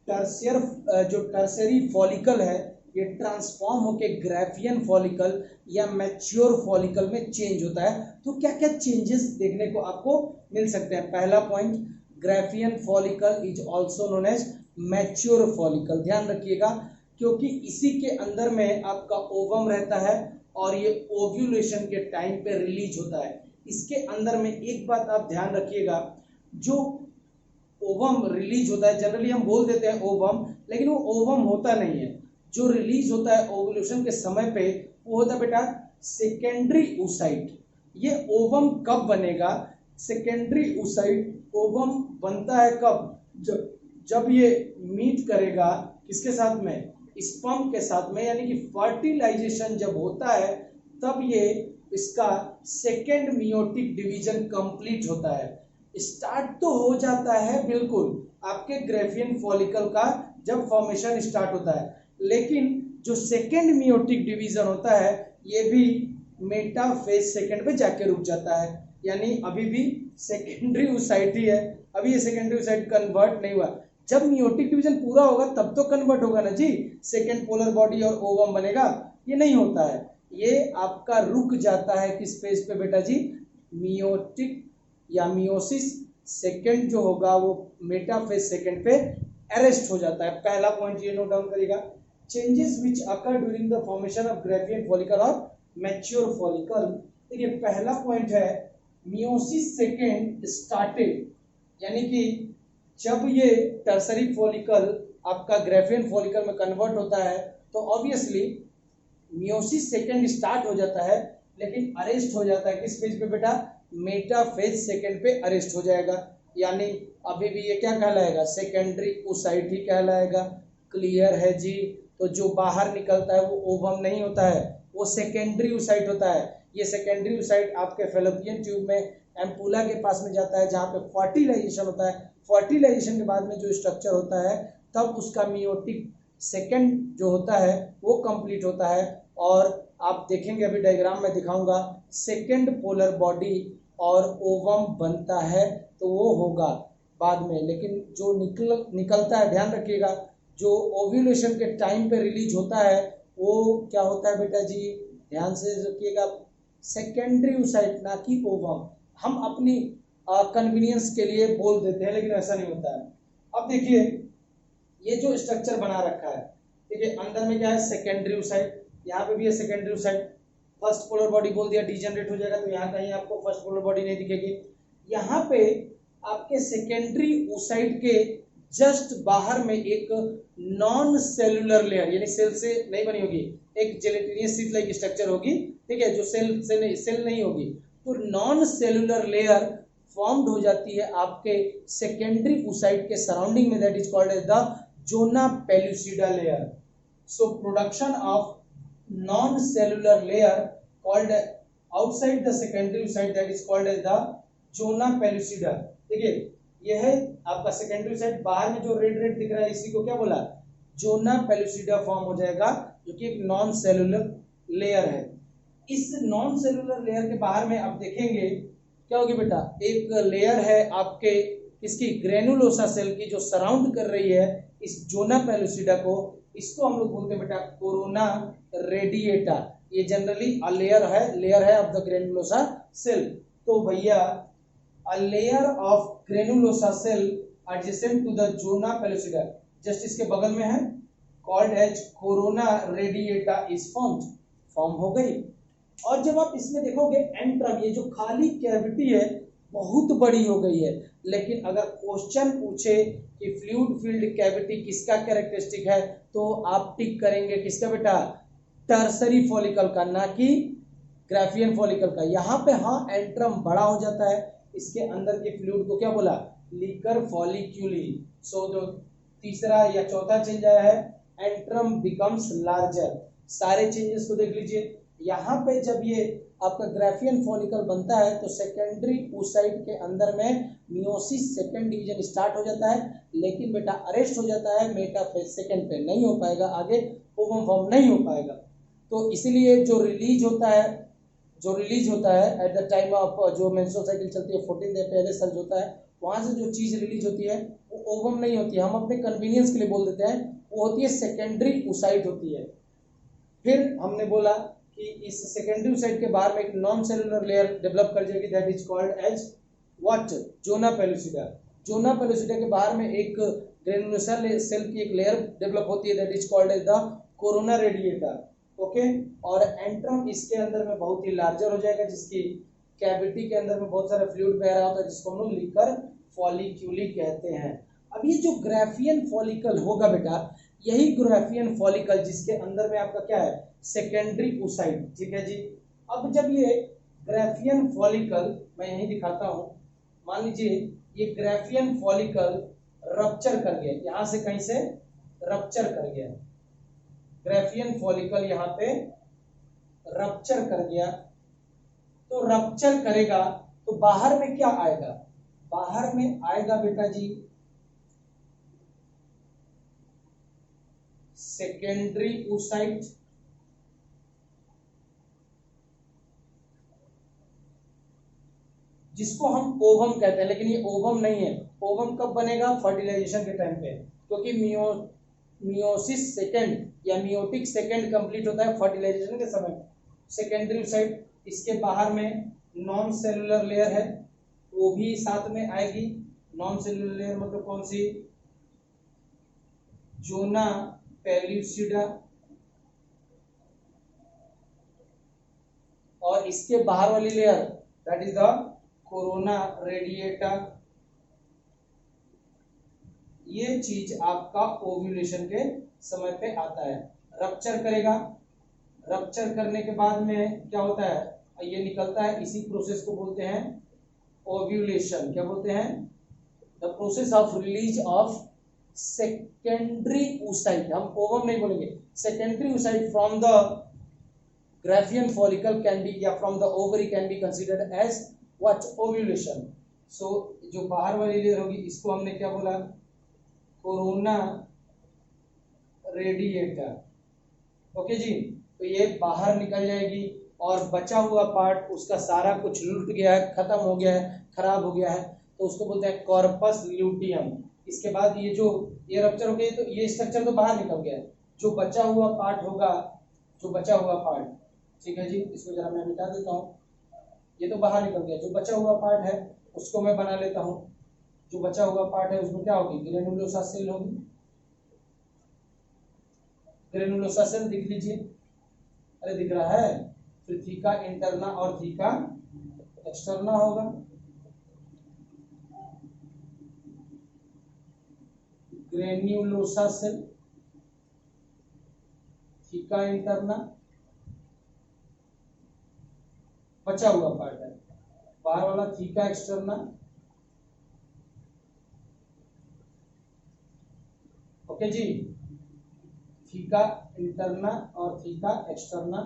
टर्सरी फॉलिकल है ये ट्रांसफॉर्म होके ग्राफियन फॉलिकल या मैच्योर फॉलिकल में चेंज होता है। तो क्या क्या चेंजेस देखने को आपको मिल सकते हैं? पहला point, Graafian follicle is also known as mature follicle. ध्यान रखिएगा, क्योंकि इसी के अंदर में आपका ओवम रहता है और ये ओव्यूलेशन के टाइम पे रिलीज होता है। इसके अंदर में एक बात आप ध्यान रखिएगा, जो ओवम रिलीज होता है, जनरली हम बोल देते हैं ओवम, लेकिन वो ओवम होता नहीं है। जो रिलीज होता है ओवुलेशन के समय पे वो होता है बेटा सेकेंडरी oocyte। ये ओवम कब बनेगा? सेकेंडरी oocyte ओवम बनता है कब? जब ये मीट करेगा किसके साथ में? स्पर्म के साथ में, यानी कि फर्टिलाइजेशन जब होता है तब ये इसका सेकेंड मियोटिक डिवीजन कंप्लीट होता है। स्टार्ट तो हो जाता है बिल्कुल आपके ग्रेफियन फॉलिकल का जब फॉर्मेशन स्टार्ट होता है, लेकिन जो सेकेंड मियोटिक डिवीजन होता है ये भी मेटाफेज सेकेंड पे जाके रुक जाता है, यानी अभी भी सेकेंडरी oocyte ही है, अभी ये सेकेंडरी oocyte कन्वर्ट नहीं हुआ। जब मियोटिक डिवीजन पूरा होगा तब तो कन्वर्ट होगा ना जी, सेकेंड पोलर बॉडी और ओवम बनेगा। ये नहीं होता है, ये आपका रुक जाता है किस फेज पे बेटा जी? मियोटिक या मियोसिस सेकेंड जो होगा वो मेटाफेज सेकेंड पे अरेस्ट हो जाता है। पहला पॉइंट ये नोट डाउन करिएगा, changes which occur during the formation of Graafian follicle और मैच्योर फॉलिकल। देखिए पहला पॉइंट है मियोसिस सेकेंड स्टार्टेड, यानी कि जब ये टर्सरी फॉलिकल आपका ग्रेफियन फॉलिकल में कन्वर्ट होता है तो ऑब्वियसली मियोसिस सेकेंड स्टार्ट हो जाता है, लेकिन अरेस्ट हो जाता है किस फेज पे बेटा? मेटाफेज सेकेंड पे अरेस्ट हो जाएगा, यानी अभी भी ये क्या कहलाएगा? सेकेंडरी oocyte ही कहलाएगा। क्लियर है जी? तो जो बाहर निकलता है वो ओवम नहीं होता है, वो सेकेंडरी oocyte होता है। ये सेकेंडरी oocyte आपके फेलोपियन ट्यूब में एम्पुला के पास में जाता है जहाँ पे फर्टिलाइजेशन होता है। फर्टिलाइजेशन के बाद में जो स्ट्रक्चर होता है तब उसका मियोटिक सेकेंड जो होता है वो कंप्लीट होता है, और आप देखेंगे अभी डायग्राम में दिखाऊंगा सेकेंड पोलर बॉडी और ओवम बनता है, तो वो होगा बाद में। लेकिन जो निकलता है, ध्यान रखिएगा, जो ओव्यूलेशन के टाइम पे रिलीज होता है वो क्या होता है बेटा जी? ध्यान से रखिएगा, सेकेंडरी oocyte ना कि ओवम। हम अपनी कन्वीनियंस के लिए बोल देते हैं लेकिन ऐसा नहीं होता है। अब देखिए ये जो स्ट्रक्चर बना रखा है, देखिए अंदर में क्या है? सेकेंडरी oocyte, यहाँ पे भी है secondary oocyte। First polar body बोल दिया, डिजेनरेट हो जाएगा तो यहाँ कहीं आपको फर्स्ट पोलर बॉडी नहीं दिखेगी। यहाँ पे आपके सेकेंडरी oocyte के जस्ट बाहर में एक नॉन सेलुलर लेयर, यानी सेल से नहीं बनी होगी, एक जेलेटिनियस शीट लाइक स्ट्रक्चर होगी, ठीक है, जो सेल नहीं होगी, तो नॉन सेलुलर लेयर फॉर्म्ड हो जाती है आपके सेकेंडरी oocyte के सराउंडिंग में, that is called as the zona pellucida layer. So production of non cellular layer called outside the secondary oocyte that is called as the zona pellucida। देखिए यह है आपका सेकेंडरी oocyte, बाहर में जो red red दिख रहा है इसी को क्या बोला? जोना पेलुसिडा फॉर्म हो जाएगा, जो कि एक नॉन सेलुलर लेयर है। इस नॉन सेलुलर लेयर के बाहर में आप देखेंगे क्या होगी बेटा? एक लेयर है आपके इसकी ग्रेनुलोसा सेल की जो सराउंड कर रही है इस जोना पेलुसिडा को, इसको हम लोग बोलते हैं बेटा कोरोना रेडिएटा। ये जनरली लेयर है ऑफ द ग्रेनुलोसा सेल। तो भैया a layer of granulosa cell adjacent to the zona pellucida, just इसके बगल में है, called as corona radiata is form हो गई। और जब आप इसमें देखोगे एंट्रम, ये जो खाली कैविटी है बहुत बड़ी हो गई है, लेकिन अगर क्वेश्चन पूछे कि फ्लूइड फिल्ड कैविटी किसका कैरेक्टरिस्टिक है तो आप टिक करेंगे किसका बेटा? टर्सरी फॉलिकल का, ना कि ग्राफियन फॉलिकल का। यहाँ पे हाँ एंट्रम बड़ा हो जाता है, इसके अंदर के फ्लूइड को क्या बोला? लीकर फॉलिक्यूली। सो जो तीसरा या चौथा चेंज आया है, एंट्रम बिकम्स लार्जर। सारे चेंजेस को देख लीजिए। यहाँ पे जब ये आपका ग्राफियन फॉलिकल बनता है तो सेकेंडरी oocyte के अंदर में मियोसिस सेकेंड डिवीजन स्टार्ट हो जाता है, लेकिन बेटा अरेस्ट हो जाता है मेटाफेज सेकेंड पे, नहीं हो पाएगा आगे, ओवम फॉर्म नहीं हो पाएगा। तो इसीलिए जो रिलीज होता है एट द टाइम ऑफ जो मेंस्ट्रुअल साइकिल चलती है 14 डे पहले सर्ज होता है, वहां से जो चीज रिलीज होती है वो ओवम नहीं होती है, हम अपने कन्वीनियंस के लिए बोल देते हैं, वो होती है सेकेंडरी oocyte होती है। फिर हमने बोला कि इस सेकेंडरी oocyte के बाहर में एक नॉन सेलुलर लेयर डेवलप कर जाएगी, that is called as what? Zona pellucida. Zona pellucida के बाहर में एक ग्रेनुलोसा सेल की एक लेयर डेवलप होती है, that is called as the corona radiata. Okay, और एंट्रम इसके अंदर में बहुत ही लार्जर हो जाएगा, जिसकी कैविटी के अंदर में बहुत सारा फ्लूइड बह रहा होता है जिसको हम लोग लिखकर फॉलिक्यूली कहते हैं। अब ये जो ग्राफियन फॉलिकल होगा बेटा, यही ग्राफियन फॉलिकल जिसके अंदर में आपका क्या है, सेकेंडरी ओसाइट, ठीक है जी। अब जब ये ग्राफियन फॉलिकल, मैं यही दिखाता हूं, मान लीजिए ये ग्राफियन फॉलिकल रप्चर कर गया, यहां से कहीं से रप्चर कर गया, ग्राफियन फॉलिकल यहां पे रप्चर कर गया, तो रप्चर करेगा तो बाहर में क्या आएगा, बाहर में आएगा बेटा जी सेकेंडरी ओसाइट, जिसको हम ओवम कहते हैं, लेकिन ये ओवम नहीं है। ओवम कब बनेगा, फर्टिलाइजेशन के टाइम पे, क्योंकि मियोसिस सेकेंड या मियोटिक सेकेंड कंप्लीट होता है फर्टिलाइजेशन के समय। सेकेंडरी ओसाइट, इसके बाहर में नॉन सेलुलर लेयर है, वो भी साथ में आएगी। नॉन सेलुलर लेयर मतलब कौन सी, जोना पेल्यूसिडा, और इसके बाहर वाली layer that is the corona radiata. ये चीज आपका ओव्यूलेशन के समय पे आता है, रप्चर करेगा। रप्चर करने के बाद में क्या होता है, ये निकलता है, इसी प्रोसेस को बोलते हैं ओव्यूलेशन। क्या बोलते हैं, the process of release of secondary oocyte, हम ओवम नहीं बोलेंगे, secondary oocyte from the Graafian follicle can be, या from the ovary can be considered as what, ovulation. So जो बाहर वाली लेयर होगी इसको हमने क्या बोला, कोरोना रेडिएटर। ओके जी, तो ये बाहर निकल जाएगी और बचा हुआ पार्ट उसका सारा कुछ लुट गया है, खत्म हो गया है, खराब हो गया है, तो उसको बोलते हैं कॉर्पस ल्यूटियम। इसके बाद ये जो ये रप्चर हो गई तो ये स्ट्रक्चर तो बाहर निकल गया है, जो बचा हुआ पार्ट होगा, जो बचा हुआ पार्ट, ठीक है जी, इसको जरा मैं मिटा देता हूँ, ये तो बाहर निकल गया, जो बचा हुआ पार्ट है उसको मैं बना लेता हूँ। जो बचा हुआ पार्ट है उसमें क्या होगी, ग्रेनुलोसा सेल होगी। ग्रेनुलोसा सेल दिख लीजिए, अरे दिख रहा है, फिर थीका इंटरना और थीका एक्सटर्ना होगा। ग्रेन्युलोसा सेल, थीका इंटरना, बचा हुआ पार्ट है, बाहर वाला थीका एक्सटर्ना। ओके जी, थीका इंटरना और थीका एक्सटर्ना।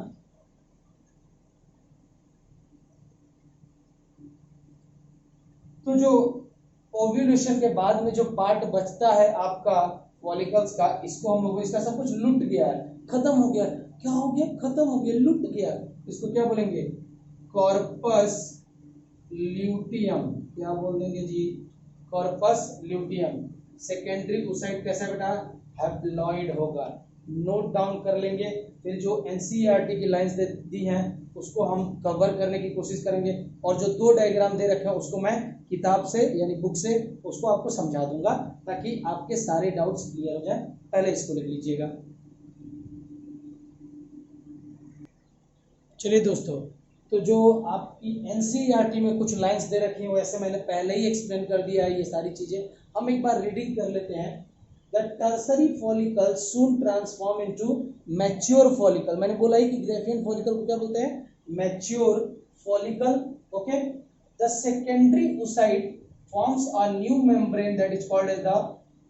तो जो ओव्यूलेशन के बाद में जो पार्ट बचता है आपका फॉलिकल्स का, इसको हम लोग, इसका सब कुछ लुट गया है, खत्म हो गया, क्या हो गया, खत्म हो गया, लुट गया, इसको क्या बोलेंगे, कॉर्पस ल्यूटियम। क्या बोल देंगे जी, कॉर्पस ल्यूटियम। सेकेंडरी oocyte कैसा बेटा, हैप्लॉइड होगा, नोट डाउन कर लेंगे। फिर जो एनसीईआरटी की लाइंस दी हैं उसको हम कवर करने की कोशिश करेंगे, और जो दो डायग्राम दे रखे हैं उसको मैं किताब से यानी बुक से उसको आपको समझा दूंगा, ताकि आपके सारे डाउट्स क्लियर हो जाए। पहले इसको लिख लीजिएगा। चलिए दोस्तों, तो जो आपकी एनसीईआरटी में कुछ लाइंस दे रखी हैं वैसे मैंने पहले ही एक्सप्लेन कर दिया है, ये सारी चीजें हम एक बार रीडिंग कर लेते हैं। The tertiary follicle soon transform into mature follicle. मैंने बोला ही कि ग्राफियन फॉलिकल को क्या बोलते हैं, mature follicle. Okay, the secondary oocyte forms a new membrane that is called as the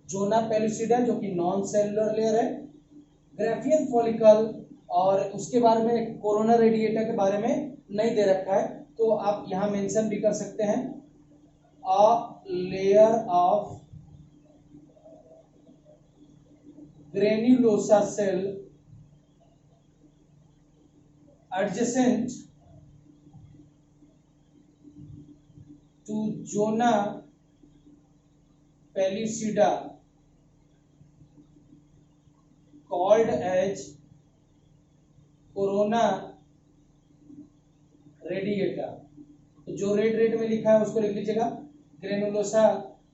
zona pellucida, जो कि नॉन सेलुलर लेयर है। ग्राफियन फॉलिकल, और उसके बारे में कोरोना रेडिएटा के बारे में नहीं दे रखा है, तो आप यहां मेंशन भी कर सकते हैं, अ layer of granulosa cell adjacent to zona pellucida called as corona radiata। तो जो रेड में लिखा है उसको लिख लीजिएगा। ग्रेनुलोसा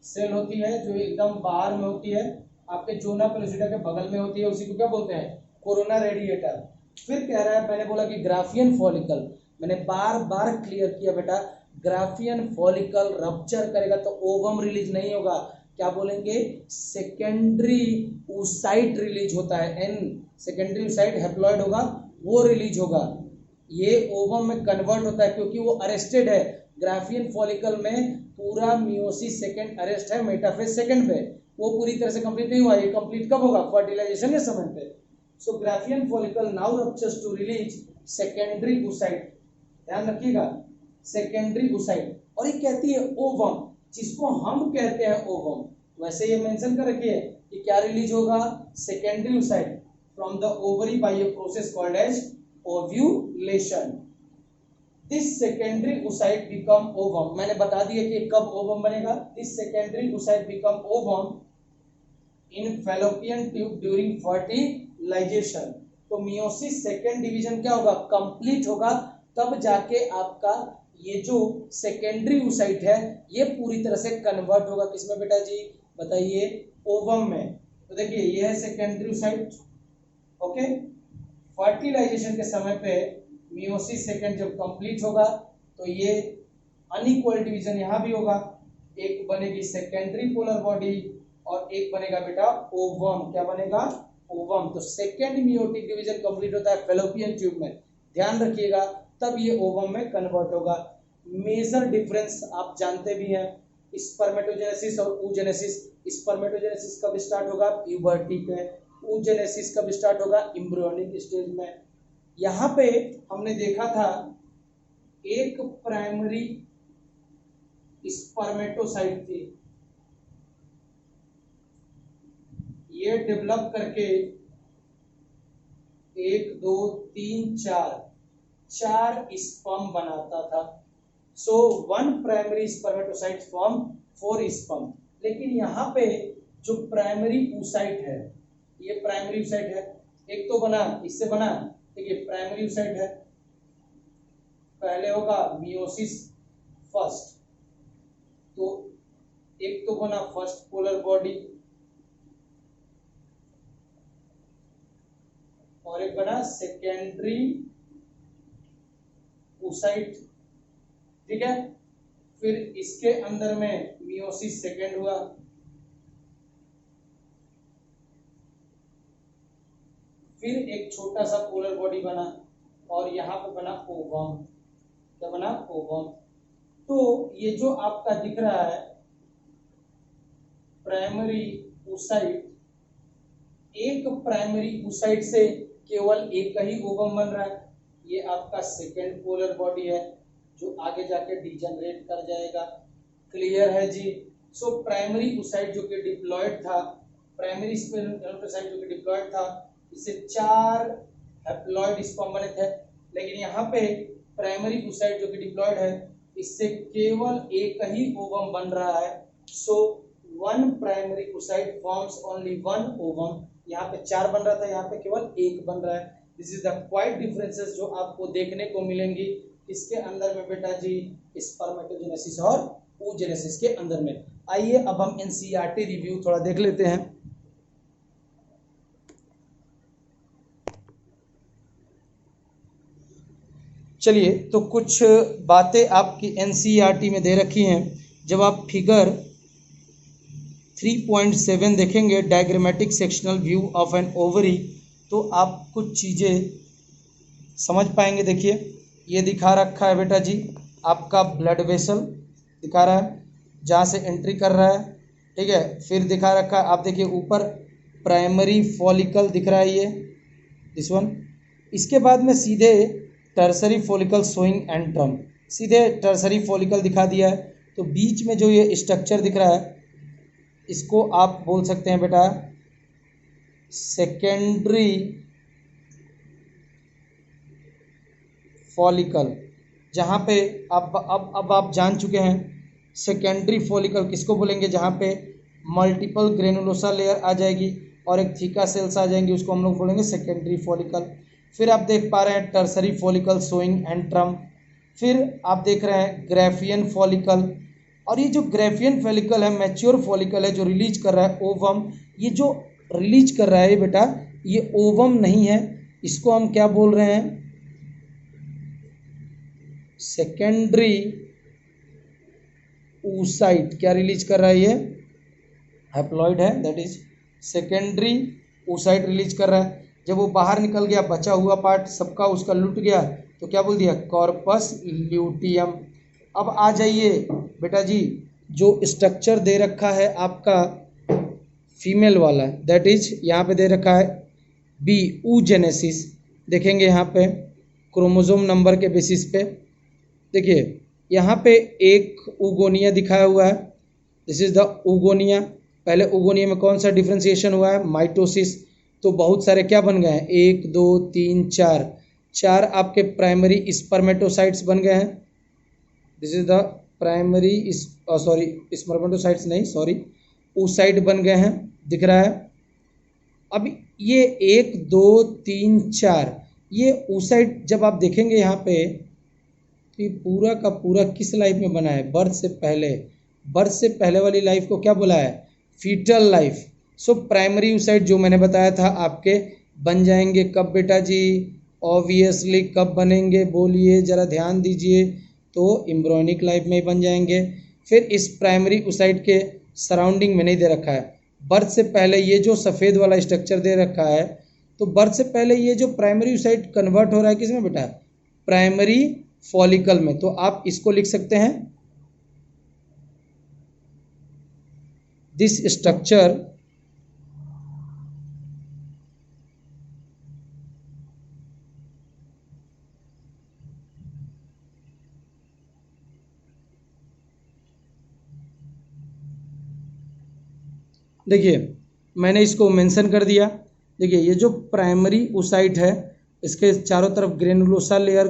सेल होती है जो एकदम बाहर में होती है, आपके जोना पेल्यूसिडा के बगल में होती है, उसी को क्या बोलते हैं, कोरोना रेडिएटर। फिर कह रहा है, मैंने बोला कि ग्राफियन फॉलिकल, मैंने बार बार क्लियर किया बेटा, ग्राफियन फॉलिकल रप्चर करेगा तो ओवम रिलीज नहीं होगा, क्या बोलेंगे, सेकेंडरी oocyte रिलीज होता है, एन सेकेंडरी oocyte हैप्लॉइड होगा वो रिलीज होगा, ये ओवम में कन्वर्ट होता है क्योंकि वो अरेस्टेड है। ग्राफियन फॉलिकल में पूरा मियोसिस सेकेंड अरेस्ट है, मेटाफेज सेकेंड पे, वो पूरी तरह से कंप्लीट नहीं हुआ, ये कंप्लीट कब होगा, फर्टिलाइजेशन के समय पे। So Graafian follicle now ruptures to release secondary oocyte, ध्यान रखिएगा, सेकेंडरी oocyte, और ये कहती है ओवम, जिसको हम कहते हैं ओवम, वैसे ये मेंशन कर रखिए कि क्या रिलीज होगा, secondary oocyte from the ovary by a process called as ovulation. This secondary oocyte become ovum, मैंने बता दिया कि कब ओवम बनेगा, this secondary oocyte become ovum in Fallopian tube during fertilisation. तो मियोसिस सेकेंड डिवीजन क्या होगा, कंप्लीट होगा, तब जाके आपका ये जो सेकेंडरी oocyte है ये पूरी तरह से कन्वर्ट होगा किसमें बेटा जी, बताइए, ओवम में। तो देखिए ये है सेकेंडरी oocyte, ओके, फर्टिलाइजेशन के समय पे मियोसिस सेकेंड जब कंप्लीट होगा तो ये अनइक्वल डिवीजन यहाँ भी होगा, एक बनेगी सेकेंडरी पोलर बॉडी और एक बनेगा बेटा ओवम, क्या बनेगा, ओवम। तो सेकेंड मियोटिक डिवीजन कंप्लीट होता है फैलोपियन ट्यूब में, ध्यान रखिएगा, तब ये ओवम में कन्वर्ट होगा। मेजर डिफरेंस आप जानते भी हैं, स्पर्मेटोजेनेसिस और oogenesis। स्पर्मेटोजेनेसिस कब स्टार्ट होगा, प्यूबर्टी पे, oogenesis कब स्टार्ट होगा, एम्ब्रियोनिक स्टेज में। यहाँ पे हमने देखा था एक प्राइमरी स्पर्मेटोसाइट थी, ये डेवलप करके 1 2 3 4 स्पर्म बनाता था। सो 1 प्राइमरी स्पर्मेटोसाइट फॉर्म 4 स्पर्म। लेकिन यहाँ पे जो प्राइमरी oocyte है, ये प्राइमरी oocyte है, एक तो बना, इससे बना, देखिए प्राइमरी oocyte है, पहले होगा मियोसिस फर्स्ट, तो एक तो बना फर्स्ट पोलर बॉडी और एक बना सेकेंडरी oocyte, ठीक है। फिर इसके अंदर में मियोसिस सेकेंड हुआ, फिर एक छोटा सा पोलर बॉडी बना और यहाँ पे बना ओवम, क्या बना, ओवम। तो ये जो आपका दिख रहा है प्राइमरी oocyte, एक प्राइमरी oocyte से केवल एक ही ओवम बन रहा है, ये आपका सेकेंड पोलर बॉडी है जो आगे जाके डिजनरेट कर जाएगा, क्लियर है जी। सो प्राइमरी oocyte जो कि डिप्लॉयड था, प्राइमरी स्पर्मेटोसाइट जो कि डिप्लॉयड था, इससे 4 हैप्लॉयड स्पर्म बने थे, लेकिन यहाँ पे प्राइमरी oocyte जो कि डिप्लॉयड है, इससे केवल एक ही ओवम बन रहा है। सो 1 primary oocyte forms only 1 ovum, यहाँ पे 4 बन रहा था, यहाँ पे केवल 1 बन रहा है। This is the quite differences जो आपको देखने को मिलेंगी इसके अंदर में बेटा जी, स्पर्मेटोजेनेसिस और oogenesis के अंदर में। आइए अब हम एनसीईआरटी रिव्यू थोड़ा देख लेते हैं। चलिए, तो कुछ बातें आपकी एनसीईआरटी में दे रखी हैं। जब आप फिगर 3.7 देखेंगे, diagrammatic sectional view of an ovary, तो आप कुछ चीज़ें समझ पाएंगे। देखिए ये दिखा रखा है बेटा जी, आपका ब्लड वेसल दिखा रहा है जहाँ से एंट्री कर रहा है, ठीक है। फिर दिखा रखा है, आप देखिए ऊपर प्राइमरी फॉलिकल दिख रहा है, ये दिस वन। इसके बाद में सीधे टर्सरी फॉलिकल शोइंग एंट्रम, सीधे टर्सरी फॉलिकल दिखा दिया है। तो बीच में जो ये स्ट्रक्चर दिख रहा है, इसको आप बोल सकते हैं बेटा सेकेंडरी फॉलिकल, जहाँ पे अब आप जान चुके हैं सेकेंडरी फॉलिकल किसको बोलेंगे, जहाँ पे मल्टीपल ग्रेनुलोसा लेयर आ जाएगी और एक थीका सेल्स आ जाएंगी, उसको हम लोग बोलेंगे सेकेंडरी फॉलिकल। फिर आप देख पा रहे हैं टर्सरी फॉलिकल शोइंग एंट्रम, फिर आप देख रहे हैं ग्रेफियन फॉलिकल। और ये जो ग्रेफियन फॉलिकल है मैच्योर फॉलिकल है जो रिलीज कर रहा है ओवम, ये जो रिलीज कर रहा है बेटा ये ओवम नहीं है, इसको हम क्या बोल रहे हैं, सेकेंडरी oocyte क्या रिलीज कर रहा है, ये हैप्लॉइड है, that is secondary oocyte release कर रहा है। जब वो बाहर निकल गया, बचा हुआ पार्ट सबका उसका लुट गया, तो क्या बोल दिया, कॉर्पस ल्यूटियम। अब आ जाइए बेटा जी, जो स्ट्रक्चर दे रखा है आपका फीमेल वाला, दैट इज यहाँ पे दे रखा है बी oogenesis। देखेंगे यहाँ पे क्रोमोसोम नंबर के बेसिस पे, देखिए यहाँ पे एक उगोनिया दिखाया हुआ है, दिस इज द उगोनिया। पहले उगोनिया में कौन सा डिफ्रेंसिएशन हुआ है, माइटोसिस। तो बहुत सारे क्या बन गए हैं, 1 2 3 4, 4 आपके प्राइमरी स्पर्मेटोसाइट्स बन गए हैं। This is the primary sorry spermatocytes नहीं, सॉरी oocyte बन गए हैं, दिख रहा है। अब ये 1 2 3 4 ये oocyte जब आप देखेंगे यहाँ पे, तो ये पूरा का पूरा किस लाइफ में बना है, बर्थ से पहले। बर्थ से पहले वाली लाइफ को क्या बोला है, foetal life. So primary oocyte जो मैंने बताया था आपके बन जाएंगे कब बेटा जी, ऑब्वियसली कब बनेंगे, बोलिए जरा ध्यान दीजिए, तो एम्ब्रियोनिक लाइफ में ही बन जाएंगे। फिर इस प्राइमरी oocyte के सराउंडिंग में नहीं दे रखा है, बर्थ से पहले ये जो सफ़ेद वाला स्ट्रक्चर दे रखा है, तो बर्थ से पहले ये जो प्राइमरी oocyte कन्वर्ट हो रहा है किस में बेटा, प्राइमरी फॉलिकल में। तो आप इसको लिख सकते हैं, दिस स्ट्रक्चर देखिए मैंने इसको मेंशन कर दिया। देखिए ये जो प्राइमरी oocyte है, इसके चारों तरफ ग्रेनुलोसा लेयर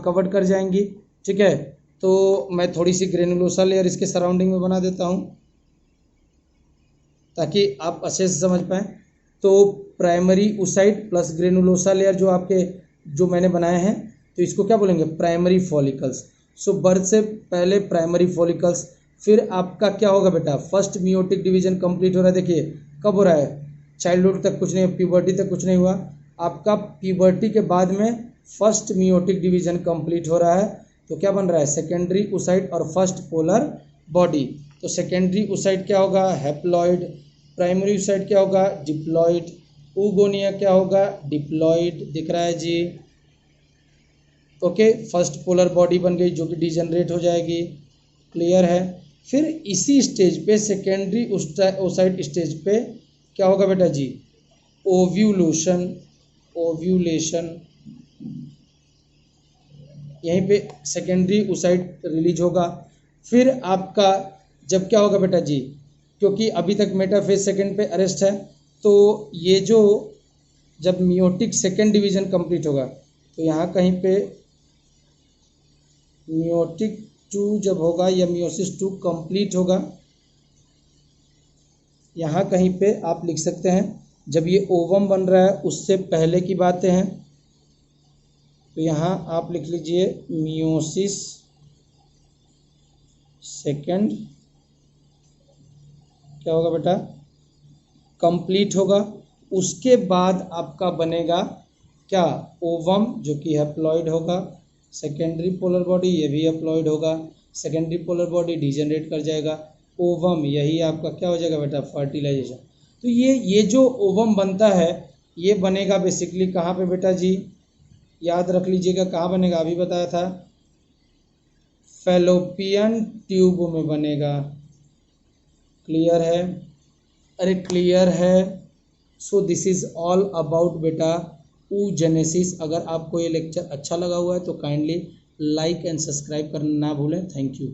कवर कर जाएंगी, ठीक है। तो मैं थोड़ी सी ग्रेनुलोसा लेयर इसके सराउंडिंग में बना देता हूँ ताकि आप अच्छे से समझ पाएँ। तो primary oocyte plus granulosa layer जो आपके जो मैंने बनाए हैं, तो इसको क्या बोलेंगे, प्राइमरी फॉलिकल्स। सो बर्थ से पहले प्राइमरी फॉलिकल्स, फिर आपका क्या होगा बेटा, फर्स्ट मियोटिक डिवीजन कंप्लीट हो रहा है। देखिए कब हो रहा है, चाइल्डहुड तक कुछ नहीं, प्यूबर्टी तक कुछ नहीं हुआ, आपका प्यूबर्टी के बाद में फर्स्ट मियोटिक डिवीजन कंप्लीट हो रहा है। तो क्या बन रहा है, सेकेंडरी oocyte और फर्स्ट पोलर बॉडी। तो सेकेंडरी oocyte क्या होगा, हैप्लॉइड। प्राइमरी oocyte क्या होगा, डिप्लॉइड। oogonia क्या होगा, डिप्लॉइड, दिख रहा है जी, ओके। फर्स्ट पोलर बॉडी बन गई जो कि डिजनरेट हो जाएगी, क्लियर है। फिर इसी स्टेज पे सेकेंडरी oocyte स्टेज पे क्या होगा बेटा जी, ओव्यूलेशन। ओव्यूलेशन यहीं पे सेकेंडरी oocyte रिलीज होगा। फिर आपका जब क्या होगा बेटा जी, क्योंकि अभी तक मेटाफेज सेकेंड पे अरेस्ट है, तो ये जो जब मियोटिक सेकेंड डिवीजन कंप्लीट होगा, तो यहाँ कहीं पे मियोटिक 2 जब होगा या मियोसिस 2 कंप्लीट होगा, यहाँ कहीं पे आप लिख सकते हैं जब ये ओवम बन रहा है उससे पहले की बातें हैं। तो यहाँ आप लिख लीजिए मियोसिस सेकेंड क्या होगा बेटा, कंप्लीट होगा। उसके बाद आपका बनेगा क्या, ओवम जो कि हैप्लॉइड होगा। सेकेंडरी पोलर बॉडी ये भी हैप्लॉइड होगा। सेकेंडरी पोलर बॉडी डिजनरेट कर जाएगा। ओवम यही आपका क्या हो जाएगा बेटा, फर्टिलाइजेशन। तो ये जो ओवम बनता है ये बनेगा बेसिकली कहाँ पे बेटा जी, याद रख लीजिएगा कहाँ बनेगा, अभी बताया था, फैलोपियन ट्यूब में बनेगा। क्लियर है, अरे क्लियर है। So this is all about बेटा oogenesis। अगर आपको ये लेक्चर अच्छा लगा हुआ है तो काइंडली लाइक एंड सब्सक्राइब करना ना भूलें। Thank you.